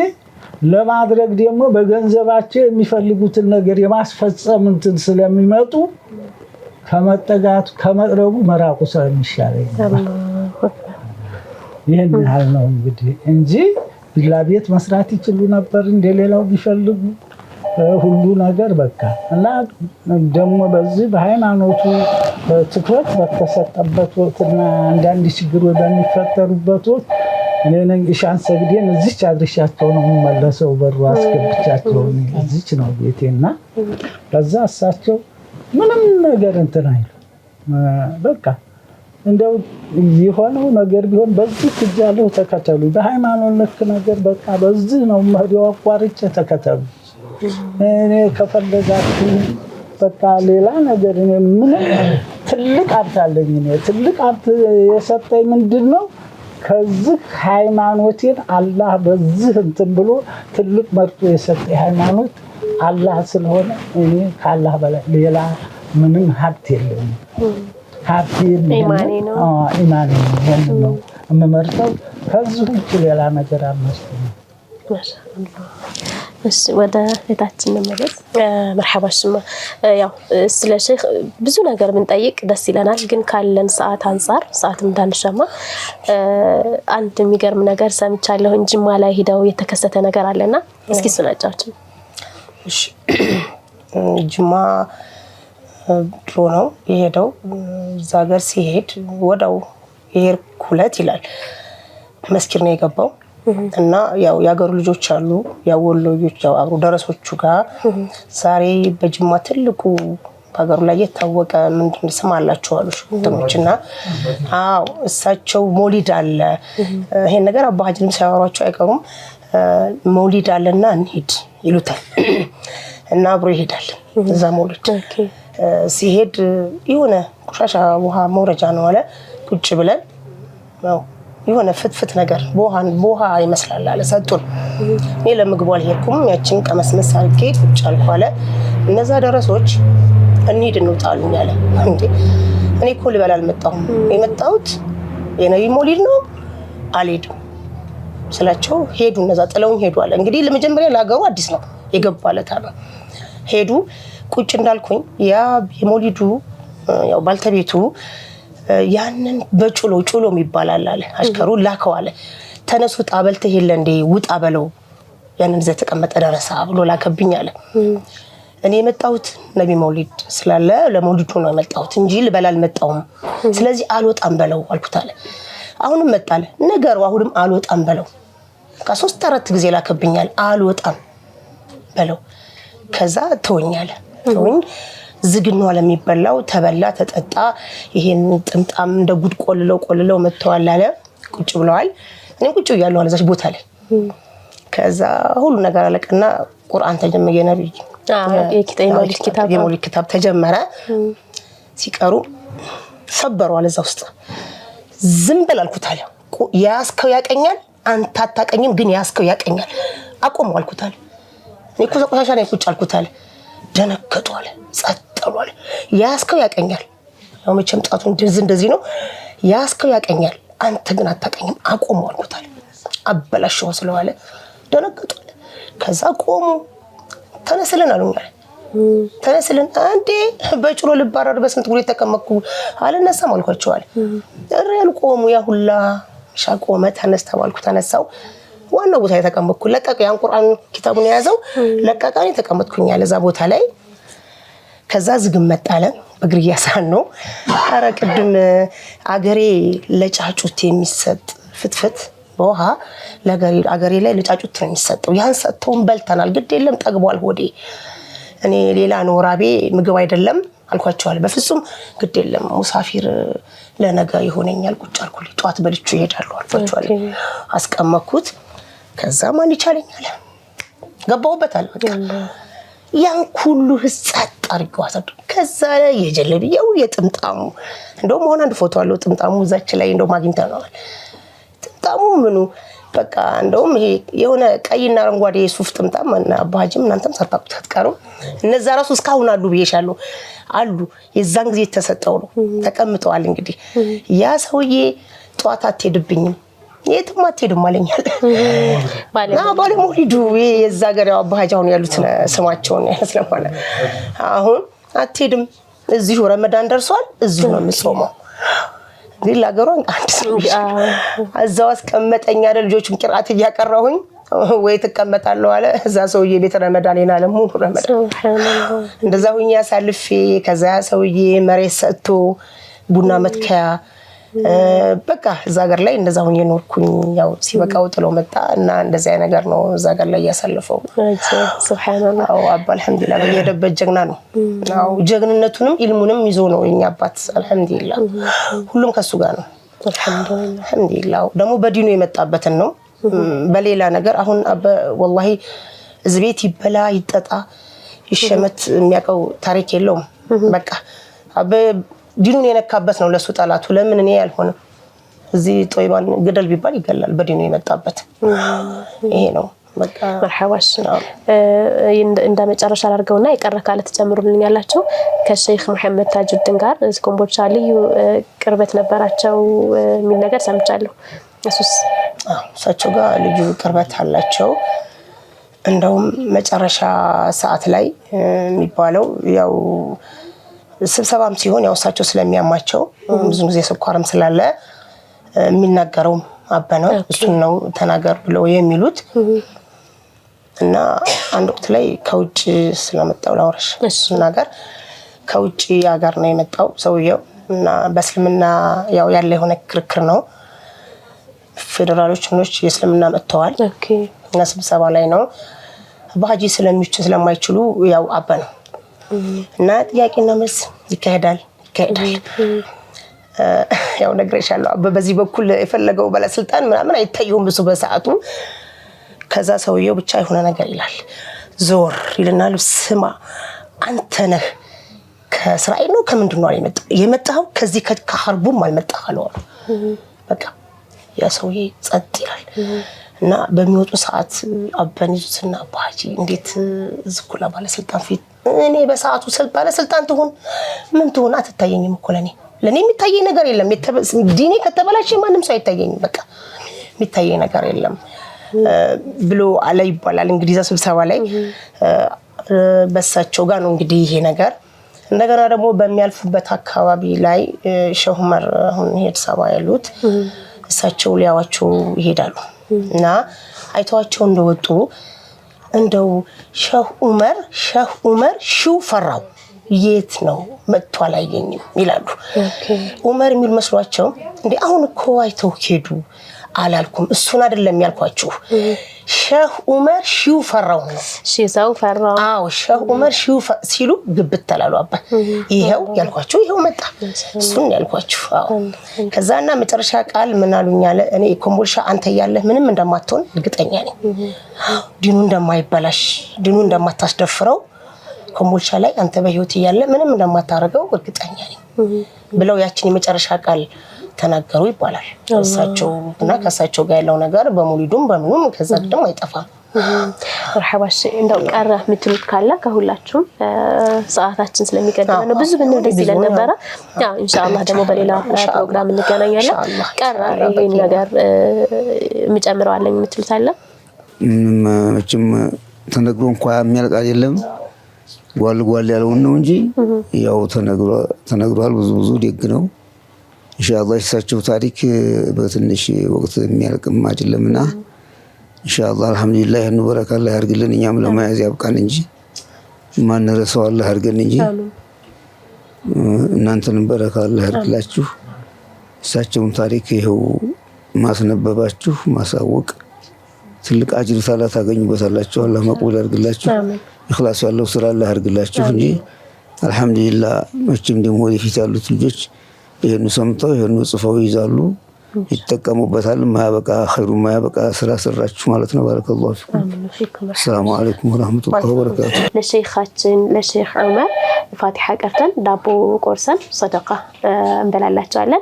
ለማድረግ ደግሞ በገንዘባቸው የሚፈልጉትን ነገር የማስፈጸም እንትን ስለሚመጡ ከመጠጋቱ ከመቅረቡ መራቁ ስለሚሻለኝ ይህን ያህል ነው እንግዲህ እንጂ ቪላ ቤት መስራት ይችሉ ነበር እንደሌላው ቢፈልጉ ሁሉ ነገር በቃ። እና ደግሞ በዚህ በሃይማኖቱ ትኩረት በተሰጠበት ወቅትና አንዳንድ ችግሮች በሚፈጠሩበት ወቅት እኔ ነኝ ኢሻን ሰግዴን እዚች አድርሻቸው ነው የምመለሰው። በሩ አስገብቻቸው እዚች ነው ቤቴና ከዛ እሳቸው ምንም ነገር እንትን አይሉ በቃ እንደው የሆነው ነገር ቢሆን በዚህ ትጃለሁ ተከተሉ፣ በሃይማኖት ልክ ነገር በቃ በዚህ ነው መሪው አቋርጬ ተከተሉ። እኔ ከፈለጋችሁ በቃ ሌላ ነገር እኔ ምን ትልቅ ሀብት አለኝ። እኔ ትልቅ ሀብት የሰጠኝ ምንድነው? ከዚህ ሃይማኖቴን አላህ በዚህ እንትን ብሎ ትልቅ መርጦ የሰጠኝ ሃይማኖት አላህ ስለሆነ እኔ ከአላህ በላይ ሌላ ምንም ሀብት የለኝም። ሀብት ኢማኔ ነው። ኢማኔ ነው የምመርጠው። ከዚህ ውጭ ሌላ ነገር አልመርጥም። እሺ ወደ ቤታችን እንመለስ። መርሐባሽማ ያው ስለ ሼክ ብዙ ነገር ብንጠይቅ ደስ ይለናል፣ ግን ካለን ሰዓት አንፃር ሰዓት እንዳንሻማ አንድ የሚገርም ነገር ሰምቻለሁ ጅማ ላይ ሄደው የተከሰተ ነገር አለና እስኪ ስናጫውችን። እሺ ጅማ ድሮ ነው የሄደው። እዛ ሀገር ሲሄድ ወዳው የሄድኩለት ይላል መስኪር ነው የገባው እና ያው ያገሩ ልጆች አሉ ያወሎ ልጆች ያው አብሮ ደረሶቹ ጋር ዛሬ በጅማ ትልቁ ሀገሩ ላይ የታወቀ ምንድን ስም አላቸው አሉ ሽቶችና አው እሳቸው ሞሊድ አለ ይሄን ነገር አባጅንም ሳይወራቸው አይቀሩም ሞሊድ አለና እንሂድ ይሉታል እና አብሮ ይሄዳል እዛ ሞሊድ ሲሄድ ይሆነ ቆሻሻ ውሃ መውረጃ ነው አለ ቁጭ ብለን ነው ይሆነ ፍትፍት ነገር ቦሃ ይመስላል አለ ሰጡን እኔ ለምግቡ አልሄድኩም ያችን ቀመስመስ አድርጌ ቁጭ አልኩ አለ እነዛ ደረሶች እንሂድ እንውጣሉኝ አለ እንዴ እኔ እኮ ልበላ አልመጣሁም የመጣሁት የነቢ ሞሊድ ነው አልሄድም ስላቸው ሄዱ እነዛ ጥለውኝ ሄዱ አለ እንግዲህ ለመጀመሪያ ለሀገሩ አዲስ ነው የገባለታ ነው ሄዱ ቁጭ እንዳልኩኝ ያ የሞሊዱ ያው ባልተቤቱ ያንን በጩሎ የሚባላል አለ አሽከሩ ላከው አለ ተነሱ ጣበልተ ይሄለ እንዴ ውጣ በለው ያንን ዘ ተቀመጠ ደረሳ ብሎ ላከብኝ አለ እኔ የመጣሁት ነቢ መውሊድ ስላለ ለመውሊዱ ነው የመጣሁት እንጂ ልበላ አልመጣሁም ስለዚህ አልወጣም በለው አልኩት አለ አሁንም መጣለ ነገሩ አሁንም አልወጣም በለው ከ3 4 ጊዜ ላከብኛል አልወጣም በለው ከዛ ተወኛለ ተወኝ ዝግኖ ለሚበላው ተበላ ተጠጣ ይሄን ጥምጣም እንደ ጉድ ቆልለው መተዋል አለ ቁጭ ብለዋል እኔ ቁጭ ያለው አለዛች ቦታ ላይ ከዛ ሁሉ ነገር አለቀና ቁርአን ተጀመረ የነብይ የሞሊድ ኪታብ ተጀመረ ሲቀሩ ሰበሩ አለዛ ውስጥ ዝም በል አልኩት አለ ያስከው ያቀኛል አንተ አታቀኝም ግን ያስከው ያቀኛል አቆም አልኩት አለ እኔ እኮ ቆሻሻ ነው ቁጭ አልኩት አለ ደነከቱ አለ ጸጥሉ አለ ያስከው ያቀኛል ያው መቼም ጣቱን እንደዚህ ነው ያስከው ያቀኛል አንተ ግን አታቀኝም አቆም አልኩት አለ አበላሽው ስለዋለ ደነከቱ አለ ከዛ ቆሙ ተነስልን አሉኝ አለ ተነስልን አንዴ በጭሮ ልባረር በስንት ጉሬ ተቀመጥኩ አለነሳም አልኳቸው አለ እረል ቆሙ ያ ሁላ ሻቆመ ተነስተዋልኩ ተነሳው ዋናው ቦታ የተቀመጥኩ ለቀቀ ያን ቁርአን ኪታቡን ያዘው ለቀቀኝ ተቀመጥኩኝ ያለ ዛ ቦታ ላይ ከዛ ዝግም መጣለ በግሪያ ሳን ነው አረ ቅድም አገሬ ለጫጩት የሚሰጥ ፍትፍት በውሃ አገሬ ላይ ለጫጩት ነው የሚሰጠው ያን ሰጥተውን በልተናል ግድ የለም ጠግቧል ሆዴ እኔ ሌላ ኖራቤ ምግብ አይደለም አልኳቸው አለ በፍጹም ግድ የለም ሙሳፊር ለነገ ይሆነኛል ቁጭ አልኩልኝ ጧት በልቹ ይሄዳሉ አልኳቸው አለ አስቀመኩት ከዛ ማን ይቻለኛል ገባውበት አለ በቃ ያን ሁሉ ህጻት አርገው አሰዱ ከዛ የጀለብየው የጥምጣሙ እንደውም ሆነ አንድ ፎቶ አለው ጥምጣሙ እዛች ላይ እንደውም አግኝተናል ጥምጣሙ ምኑ በቃ እንደውም ይሄ የሆነ ቀይና አረንጓዴ ሱፍ ጥምጣም እና አባጅም እናንተም ሰርታቁት አትቀሩ እነዛ ራሱ እስካሁን አሉ ብዬሻለሁ አሉ የዛን ጊዜ ተሰጠው ነው ተቀምጠዋል እንግዲህ ያ ሰውዬ ጧት አትሄድብኝም የትም አትሄድም አለኛል ባለ ሞሊዱ የዛ ገሪያው አባጃውን ያሉት ስማቸውን ያስለማለ አሁን አትሄድም እዚሁ ረመዳን ደርሷል እዚሁ ነው የምጾመው ዲላ ገሮን አንድ ሰው አዛው አስቀመጠኝ አይደል ልጆቹን ቂርአት እያቀራሁኝ ወይ ተቀመጣለሁ አለ እዛ ሰውዬ ቤተ ረመዳን ይናለ ሙሉ ረመዳን እንደዛ ሁኛ ሳልፌ ከዛ ሰውዬ መሬት ሰጥቶ ቡና መትከያ በቃ እዛ ሀገር ላይ እንደዛ ሁኜ ኖርኩኝ ያው ሲበቃው ጥለው መጣ እና እንደዛ አይነት ነገር ነው እዛ ሀገር ላይ ያሳለፈው ሱብሃንአላህ አው አባ አልহামዱሊላህ በየደበት ጀግና ነው አው ጀግንነቱንም ኢልሙንም ይዞ ነው የኛ አባት አልহামዱሊላህ ሁሉም ከሱ ጋር ነው አልহামዱሊላህ ደግሞ በዲኑ የመጣበትን ነው በሌላ ነገር አሁን ወላሂ እዚህ ቤት ይበላ ይጠጣ ይሸመት የሚያቀው ታሪክ የለውም በቃ ዲኑን የነካበት ነው ለሱ ጣላቱ ለምን እኔ ያልሆነ እዚህ ጦይባን ገደል ቢባል ይገላል በዲኑ የመጣበት ይሄ ነው በቃ መርሐባሽ እንደ መጨረሻ አድርገውና የቀረ ካለ ተጨምሩልኝ ያላችሁ ከሼክ መሐመድ ታጁዲን ጋር ኮምቦልቻ ልዩ ቅርበት ነበራቸው የሚል ነገር ሰምቻለሁ እሱስ እሳቸው ጋር ልዩ ቅርበት አላቸው እንደውም መጨረሻ ሰዓት ላይ የሚባለው ያው ስብሰባም ሲሆን ያው እሳቸው ስለሚያማቸው ብዙ ጊዜ ስኳርም ስላለ የሚናገረው አበነው እሱን ነው ተናገር ብለው የሚሉት እና አንድ ወቅት ላይ ከውጭ ስለመጣው ላውራሽ እሱ ነገር ከውጭ ሀገር ነው የመጣው ሰውየው እና በእስልምና ያው ያለ የሆነ ክርክር ነው ፌደራሎች ምኖች የእስልምና መጥተዋል እና ስብሰባ ላይ ነው በሐጂ ስለማይችሉ ያው አበነው እና ጥያቄና መልስ ይካሄዳል ያው ነግሬሻለሁ በዚህ በኩል የፈለገው ባለስልጣን ምናምን አይታየውም ብዙ በሰዓቱ ከዛ ሰውየው ብቻ የሆነ ነገር ይላል ዞር ይልና ስማ አንተ ነህ ከእስራኤል ነው ከምንድን ነው የመጣው ከዚህ ከሐርቡም አልመጣኸው በቃ ያ ሰውዬ ጸጥ ይላል እና በሚወጡ ሰዓት አበኒዙትና ባጂ እንዴት ዝኩላ ባለስልጣን ፊት እኔ በሰዓቱ ባለስልጣን ትሁን ምን ትሁን አትታየኝም እኮ ለኔ የሚታየኝ ነገር የለም ዲኔ ከተበላሸ ማንም ሰው አይታየኝም በቃ የሚታየኝ ነገር የለም ብሎ አለ ይባላል እንግዲህ ስብሰባ ላይ በሳቸው ጋር ነው እንግዲህ ይሄ ነገር እንደገና ደግሞ በሚያልፉበት አካባቢ ላይ ሼህ ዑመር አሁን ሄድሳባ ያሉት እሳቸው ሊያዋቸው ይሄዳሉ እና አይተዋቸው እንደወጡ እንደው ሼህ ዑመር ሺው ፈራው የት ነው መጥቶ አላየኝም ይላሉ ዑመር የሚል መስሏቸው እንዴ አሁን እኮ አይተው ሄዱ አላልኩም እሱን አይደለም ያልኳችሁ ሼህ ዑመር ሺው ፈራው ነው ሺው ፈራው አዎ ሼህ ዑመር ሺው ሲሉ ግብት ተላሉ አባ ይሄው ያልኳችሁ ይሄው መጣ እሱን ያልኳችሁ አዎ ከዛና መጨረሻ ቃል ምን አሉኛለ እኔ ኮምቦልሻ አንተ ያለህ ምንም እንደማትሆን እርግጠኛ ነኝ ዲኑ እንደማይበላሽ ዲኑ እንደማታስደፍረው ኮምቦልሻ ላይ አንተ በህይወት ያለ ምንም እንደማታረገው እርግጠኛ ነኝ ብለው ያችን የመጨረሻ ቃል ተናገሩ ይባላል እሳቸው እና ከሳቸው ጋር ያለው ነገር በሙሊዱም በምኑም ከዛ ደግሞ አይጠፋም مرحبا እንደው ቀረ ምትሉት ካለ ከሁላችሁም ሰዓታችን ስለሚቀደም ነው ብዙ ብንል ደስ ይለን ነበር ያው ኢንሻአላህ ደግሞ በሌላ ፕሮግራም እንገናኛለን ቀረ ይሄን ነገር የሚጨምረው አለኝ ምትሉት አለ መቼም ተነግሮ እንኳን የሚያልቅ አይደለም ጓል ያለው ነው እንጂ ያው ተነግሯል ብዙ ደግ ነው ኢንሻአላህ እሳቸው ታሪክ በትንሽ ወቅት የሚያልቅም አይደለምና ኢንሻአላህ አልহামዱሊላህ ነው በረካ አላህ ያርግልን እኛም ለማያዝ ያብቃን እንጂ ማን ረሰው አላህ ያርገን እንጂ እናንተንም በረካ አላህ ያርግላችሁ እሳቸውን ታሪክ ይሄው ማስነበባችሁ ማሳወቅ ትልቅ አጅር ታላ ታገኙበታላችሁ አላህ መቅቡል ያርግላችሁ ኢኽላስ ያለው ስራ አላህ ያርግላችሁ እንጂ አልহামዱሊላህ መቼም ደግሞ ወደፊት ያሉት ልጆች ይሄን ሰምተው ይሄን ጽፈው ይዛሉ ይተቀሙበታል ማያበቃ ኸይሩ ማያበቃ ስራ ሰራችሁ ማለት ነው ባረከላሁ ፊኩም ሰላም አለይኩም ወራህመቱላሂ ወበረካቱ ለሼኻችን ለሼኽ ዑመር ፋቲሃ ቀርተን ዳቦ ቆርሰን ሰደቃ እንበላላችኋለን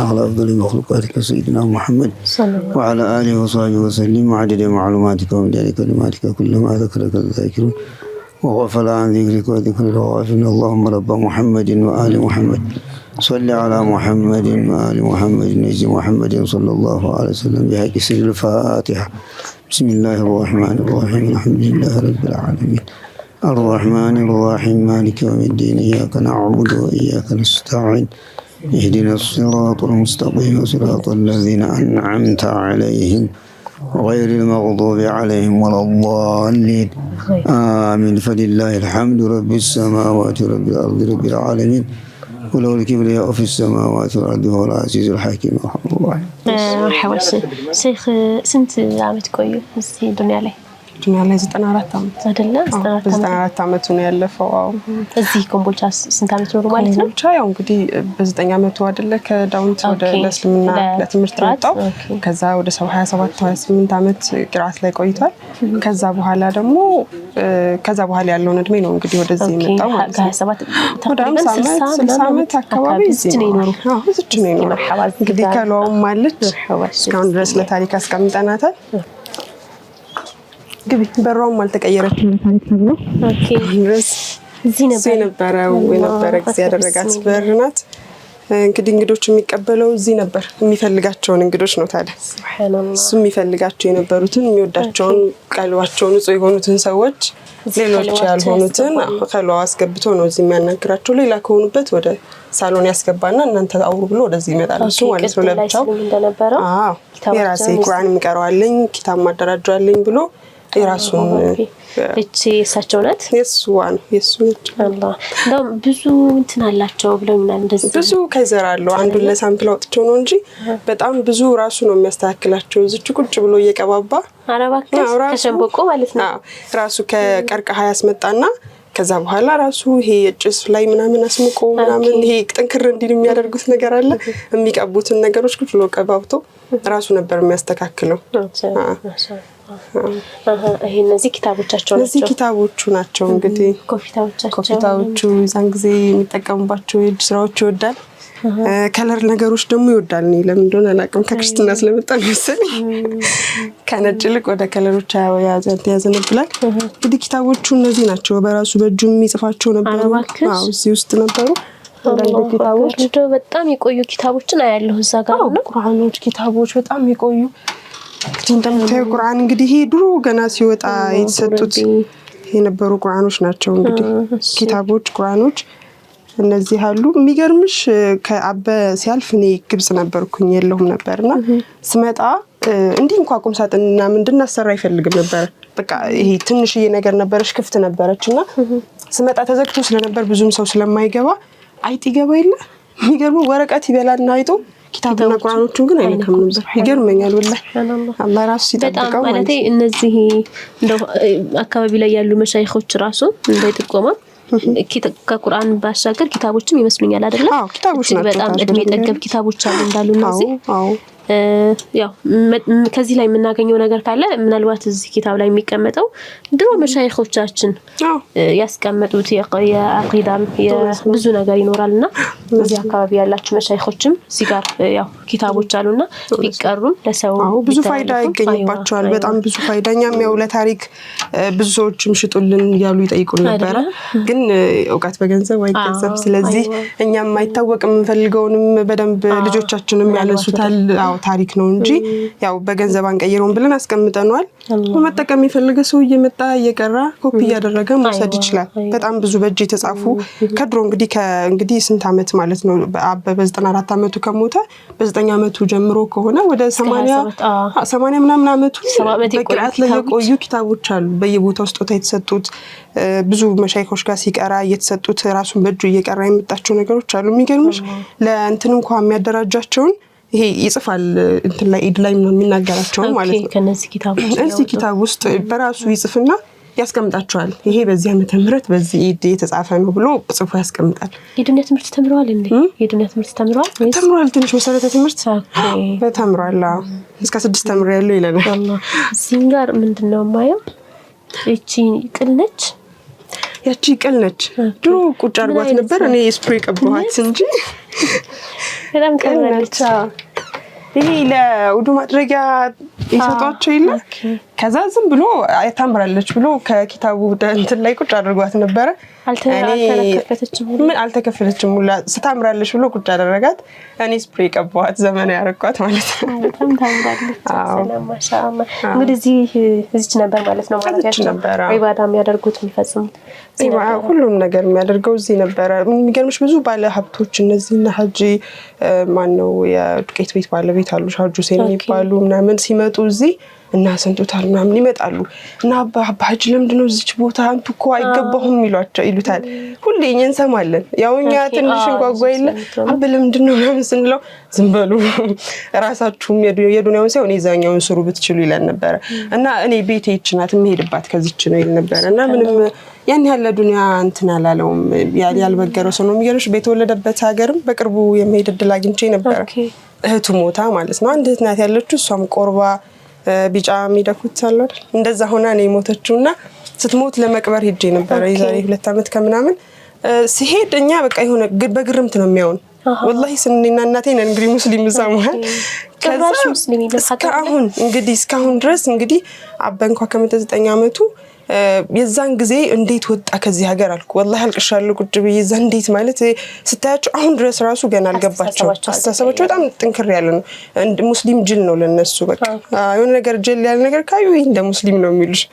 على أفضل مخلوقاتك سيدنا محمد وعلى آله وصحبه وسلم عدد معلوماتك ومداد كلماتك كلما ذكرك الذاكرون وغفل عن ذكرك وذكر الغافلين اللهم رب محمد وآل محمد صل على محمد وآل محمد نجي محمد صلى الله عليه وسلم بحق سر الفاتحة بسم الله الرحمن الرحيم الحمد لله رب العالمين الرحمن الرحيم مالك يوم الدين إياك نعبد وإياك نستعين اهدنا الصراط المستقيم صراط الذين أنعمت عليهم غير المغضوب عليهم ولا الضالين آمين فلله الحمد رب السماوات رب الأرض رب العالمين وله الكبرياء في السماوات والأرض وهو العزيز الحكيم الرحمن الرحيم مرحبا شيخ سنت عمت كويو في الدنيا عليه الدنيا عليه 94 عمت አይደለ 94 አመቱ ነው ያለፈው እዚህ ኮምቦልቻ ስንት አመት ኖሩ ማለት ነው ብቻ ያው እንግዲህ በ9 አመቱ አይደለ ከዳውንት ወደ ለስልምና ለትምህርት መጣው ከዛ ወደ 27 28 አመት ቅራት ላይ ቆይቷል ከዛ በኋላ ደግሞ ከዛ በኋላ ያለውን እድሜ ነው እንግዲህ ወደዚህ የመጣው ማለት ነው 27 ወደ 60 አመት አካባቢ እዚህ ነው ይኖሩ እዚህ ነው ይኖሩ እንግዲህ ከለውም ማለት እስካሁን ድረስ ለታሪክ አስቀምጠናታል ግቢ በራውም አልተቀየረችም ታሪክ ተብሎ ኦኬ ድረስ እዚህ ነበር የነበረ ጊዜ ያደረጋት በርናት እንግዲህ እንግዶች የሚቀበለው እዚህ ነበር። የሚፈልጋቸውን እንግዶች ነው ታዲያ እሱ የሚፈልጋቸው የነበሩትን የሚወዳቸውን ቀልባቸውን ንጹህ የሆኑትን ሰዎች ሌሎች ያልሆኑትን ከሏ አስገብቶ ነው እዚህ የሚያናግራቸው። ሌላ ከሆኑበት ወደ ሳሎን ያስገባና እናንተ አውሩ ብሎ ወደዚህ ይመጣል እሱ ማለት ነው። ለብቻው የራሴ ቁርአን የሚቀረዋለኝ ኪታብ ማደራጃለኝ ብሎ የራሱን እቺ እሳቸው ናት የሱዋን የሱች አላህ እንደውም ብዙ እንትን አላቸው ብለውኛል። እንደዚህ ብዙ ከዘር አለው አንዱን ለሳምፕል አውጥቼው ነው እንጂ በጣም ብዙ ራሱ ነው የሚያስተካክላቸው። እዚች ቁጭ ብሎ እየቀባባ አረባከስ ከሸንበቆ ማለት ነው ራሱ ከቀርቀሃ ያስመጣና ከዛ በኋላ ራሱ ይሄ ጭስ ላይ ምናምን አስምቆ ምናምን ይሄ ጥንክር እንዲል የሚያደርጉት ነገር አለ። የሚቀቡትን ነገሮች ቁጭ ብሎ ቀባብቶ ራሱ ነበር የሚያስተካክለው። ይሄ እነዚህ ኪታቦቻቸው ናቸው። እነዚህ ኪታቦቹ ናቸው እንግዲህ ኮፊታዎቹ ዛን ጊዜ የሚጠቀሙባቸው የእጅ ስራዎች ይወዳል። ከለር ነገሮች ደግሞ ይወዳል። እኔ ለምን እንደሆነ አላውቅም ከክርስትና ስለመጣ ነው መሰለኝ ከነጭ ልቅ ወደ ከለሮች ያዘነብላል። እንግዲህ ኪታቦቹ እነዚህ ናቸው። በራሱ በእጁ የሚጽፋቸው ነበሩ። አዎ እዚህ ውስጥ ነበሩ። ኪታቦች በጣም የቆዩ ኪታቦችን አያለሁ እዛ ጋር ነው። ቁርአኖች ኪታቦች በጣም የቆዩ እንግዲህ እንደምታየው ቁርአን እንግዲህ ይሄ ድሮ ገና ሲወጣ የተሰጡት የነበሩ ቁርአኖች ናቸው። እንግዲህ ኪታቦች ቁርአኖች እነዚህ አሉ። የሚገርምሽ ከአበ ሲያልፍ እኔ ግብጽ ነበርኩኝ የለሁም ነበርና ስመጣ እንዲህ እንኳን ቁም ሳጥንና ምንድን አሰራ አይፈልግም ነበር። በቃ ይሄ ትንሽዬ ነገር ነበረች ክፍት ነበረችና ስመጣ ተዘግቶ ስለነበር ብዙም ሰው ስለማይገባ አይጥ ይገባ የለ የሚገርመው ወረቀት ይበላልና አይጦ ኪታብና ቁርአኖቹን ግን አይነካም ነበር። ይገርመኛል ወላሂ አላህ ራሱ ሲጠብቀው ማለት ነው። እነዚህ እንደው አካባቢ ላይ ያሉ መሻይኾች ራሱ እንዳይጥቆማ ከቁርአን ባሻገር ኪታቦችም ይመስሉኛል አይደል? አዎ ኪታቦች ናቸው። በጣም እድሜ ጠገብ ኪታቦች አሉ እንዳሉ እነዚህ ያው ከዚህ ላይ የምናገኘው ነገር ካለ ምናልባት እዚህ ኪታብ ላይ የሚቀመጠው ድሮ መሻይኾቻችን ያስቀመጡት የአቂዳም ብዙ ነገር ይኖራልና እዚህ አካባቢ ያላችሁ መሻይኾችም እዚህ ጋር ያው ኪታቦች አሉና ቢቀሩም ለሰው ብዙ ፋይዳ ይገኝባቸዋል። በጣም ብዙ ፋይዳኛም ያው ለታሪክ ብዙ ሰዎችም ሽጡልን ያሉ ይጠይቁን ነበር። ግን ዕውቀት በገንዘብ አይገዛም። ስለዚህ እኛም አይታወቅም የምንፈልገውንም በደንብ ልጆቻችንም ያነሱታል። ታሪክ ነው እንጂ ያው በገንዘብ አንቀይረውን ብለን አስቀምጠናል። መጠቀም የፈለገ ሰው እየመጣ እየቀራ ኮፒ እያደረገ መውሰድ ይችላል። በጣም ብዙ በእጅ የተጻፉ ከድሮ እንግዲህ ስንት አመት ማለት ነው አበበ 94 አመቱ ከሞተ በ9 አመቱ ጀምሮ ከሆነ ወደ 80 ምናምን አመቱ በቅርአት ላይ የቆዩ ኪታቦች አሉ። በየቦታው ስጦታ የተሰጡት ብዙ መሻይኾች ጋር ሲቀራ እየተሰጡት ራሱን በእጁ እየቀራ የመጣቸው ነገሮች አሉ። የሚገርምሽ ለእንትን እንኳን የሚያደራጃቸውን ይሄ ይጽፋል እንትን ላይ ኢድ ላይ የሚናገራቸው ማለት ነው። ከነዚህ ኪታቦች እዚህ ኪታብ ውስጥ በራሱ ይጽፍና ያስቀምጣቸዋል። ይሄ በዚህ ዓመተ ምህረት በዚህ ኢድ የተጻፈ ነው ብሎ ጽፎ ያስቀምጣል። የዱንያ ትምህርት ተምሯል እንዴ? የዱንያ ትምህርት ተምሯል። ትንሽ መሰረተ ትምህርት ተምሯል። እስከ 6 ተምሬያለሁ ይለናል። አላህ እዚህ ጋር ምንድነው የማየው? እቺ ቅል ነች። ያቺ ቅል ነች። ድሮ ቁጭ አድርጓት ነበር። እኔ ስፕሬይ ቀባኋት እንጂ በጣም ቀለለች። ይሄ ለውዱ ማድረጊያ ይሰጣቸው ይለ ከዛ ዝም ብሎ ታምራለች ብሎ ከኪታቡ እንትን ላይ ቁጭ አድርጓት ነበር። አልተከፈተችም ሁላ ስታምራለች ብሎ ቁጭ አደረጋት። እኔ ስፕሬይ ቀባኋት ዘመን ያረኳት ማለት ነው። በጣም ታምራለች። ሰላም ማሻአላህ። እንግዲህ እዚች ነበር ማለት ነው ማለታችን ኢባዳ የሚያደርጉት የሚፈጽሙት ሁሉም ነገር የሚያደርገው እዚህ ነበር። የሚገርምሽ ብዙ ባለ ሀብቶች እነዚህና ሀጂ ማነው የዱቄት ቤት ባለቤት አሉ ሀጂ ሁሴን የሚባሉ ምናምን ሲመጡ እዚህ እና ሰንቱታል ምናምን ይመጣሉ እና አባ ሀጂ ለምንድነው እዚች ቦታ አንቱ እኮ አይገባሁም ይሉታል። ሁሌ እንሰማለን። ያው እኛ ትንሽ እንጓጓ የለ አባ ለምንድነው ምናምን ስንለው ዝም በሉ ራሳችሁም የዱንያውን ሳይሆን የዛኛውን ስሩ ብትችሉ ይለን ነበር እና እኔ ቤቴ ይችናት የምሄድባት ከዚች ነው ይል ነበር እና ምንም ያን ያለ ዱንያ እንትን አላለውም። ያልበገረው ሰው ነው የሚገርምሽ። በተወለደበት ሀገርም በቅርቡ የመሄድ እድል አግኝቼ ነበር። እህቱ ሞታ ማለት ነው። አንድ እህት ናት ያለችው። እሷም ቆርባ ቢጫ የሚደኩት አለ አይደል እንደዛ ሆና ነው የሞተችውና ስትሞት ለመቅበር ሄጄ ነበር የዛሬ 2 አመት ከምናምን ሲሄድ እኛ በቃ የሆነ በግርምት ነው የሚያውን ወላሂ ስንኔና እናቴ ነን እንግዲህ ሙስሊም ዘማን ከዛ እስካሁን ድረስ እንግዲህ አባ እንኳን ከ9 አመቱ የዛን ጊዜ እንዴት ወጣ ከዚህ ሀገር አልኩ ወላሂ አልቅሻለሁ ቁጭ ብዬ እዛ እንዴት ማለት ስታያቸው አሁን ድረስ ራሱ ገና አልገባቸው አስተሳሰባቸው በጣም ጥንክር ያለ ነው ሙስሊም ጅል ነው ለነሱ በቃ የሆነ ነገር ጅል ያለ ነገር ካዩ እንደ ሙስሊም ነው የሚሉሽ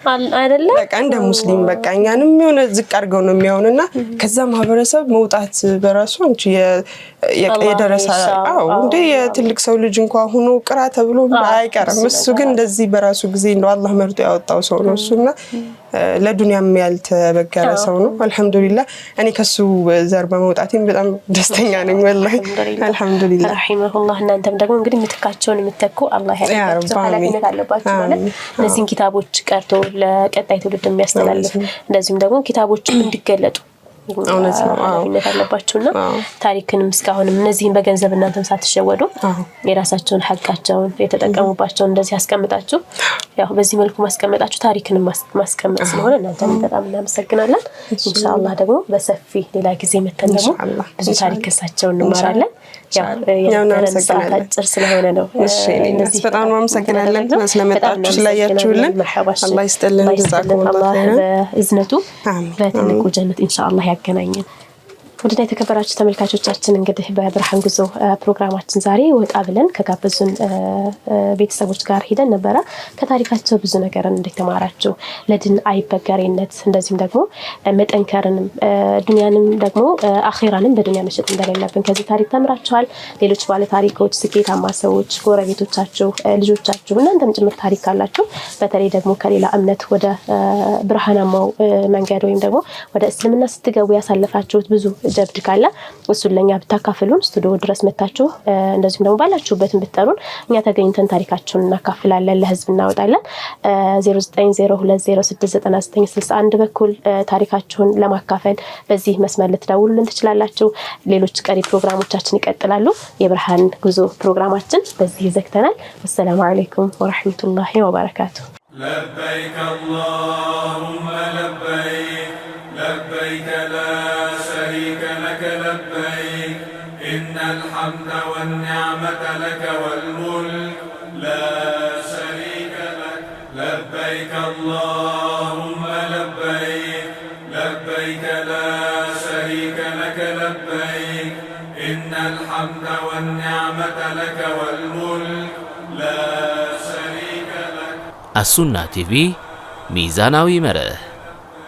አይደለ በቃ እንደ ሙስሊም በቃ እኛንም የሆነ ዝቅ አድርገው ነው የሚያዩንና ከዛ ማህበረሰብ መውጣት በራሱ አንቺ የደረሰ እንደ የትልቅ ሰው ልጅ እንኳን ሆኖ ቅራ ተብሎ አይቀርም እሱ ግን እንደዚህ በራሱ ጊዜ ነው አላህ መርጦ ያወጣው ሰው ነው እሱና ለዱንያም ያልተበገረ ሰው ነው አልহামዱሊላህ እኔ ከሱ ዘር በመውጣቴም በጣም ደስተኛ ነኝ ወላሂ አልহামዱሊላህ ረሂመሁላህ እናንተም ደግሞ እንግዲህ ምትካቸውን ምትተኩ አላህ ያደርጋችሁ ኃላፊነት አለባችሁ ማለት እነዚህን ኪታቦች ቀርቶ ለቀጣይ ትውልድ የሚያስተላልፍ እንደዚህም ደግሞ ኪታቦችን እንዲገለጡ ኃላፊነት አለባችሁና ታሪክንም እስካሁንም እነዚህን በገንዘብ እናንተም ሳትሸወዱ የራሳቸውን ሐቃቸውን የተጠቀሙባቸውን እንደዚህ አስቀምጣችሁ ያው በዚህ መልኩ ማስቀመጣችሁ ታሪክንም ማስቀመጥ ስለሆነ እናንተም በጣም እናመሰግናለን ኢንሻአላህ ደግሞ በሰፊ ሌላ ጊዜ መተን ደግሞ ብዙ ታሪክ ከሳቸው እንማራለን ያው አጭር ስለሆነ ነው እሺ በጣም እናመሰግናለን ስለመጣችሁ ስላያችሁልን አላህ ይስጥልን ጀዛኩሙላህ በእዝነቱ በትልቁ ጀነት ኢንሻአላህ ያገናኘን ወደ የተከበራችሁ ተመልካቾቻችን እንግዲህ በብርሃን ጉዞ ፕሮግራማችን ዛሬ ወጣ ብለን ከጋበዙን ቤተሰቦች ጋር ሄደን ነበር ከታሪካቸው ብዙ ነገር እንደተማራችሁ ለድን አይበገሬነት እንደዚህም ደግሞ መጠንከርንም ዱንያንም ደግሞ አኺራንም በዱንያ መሸጥ እንደሌለብን ከዚህ ታሪክ ተምራችኋል ሌሎች ባለ ታሪኮች ስኬታማ ሰዎች ጎረቤቶቻችሁ ልጆቻችሁ እናንተም ጭምር ታሪክ አላችሁ በተለይ ደግሞ ከሌላ እምነት ወደ ብርሃናማው መንገድ ወይም ደግሞ ወደ እስልምና ስትገቡ ያሳለፋችሁት ብዙ ጀብድ ካለ እሱን ለኛ ብታካፍሉን ስቱዲዮ ድረስ መታችሁ እንደዚህም ደግሞ ባላችሁበትን ብትጠሩን እኛ ተገኝተን ታሪካችሁን እናካፍላለን ለህዝብ እናወጣለን 0902069961 በኩል ታሪካችሁን ለማካፈል በዚህ መስመር ልትደውሉልን ትችላላችሁ ሌሎች ቀሪ ፕሮግራሞቻችን ይቀጥላሉ የብርሃን ጉዞ ፕሮግራማችን በዚህ ዘግተናል ወሰላሙ አለይኩም ወራህመቱላሂ ወበረካቱ لبيك اللهم لبيك لبيك لا شريك لك لبيك إن الحمد والنعمة لك والملك لا شريك لك لبيك اللهم لبيك لبيك لا شريك لك لبيك إن الحمد والنعمة لك والملك لا شريك لك السنة TV ሚዛናዊ መርህ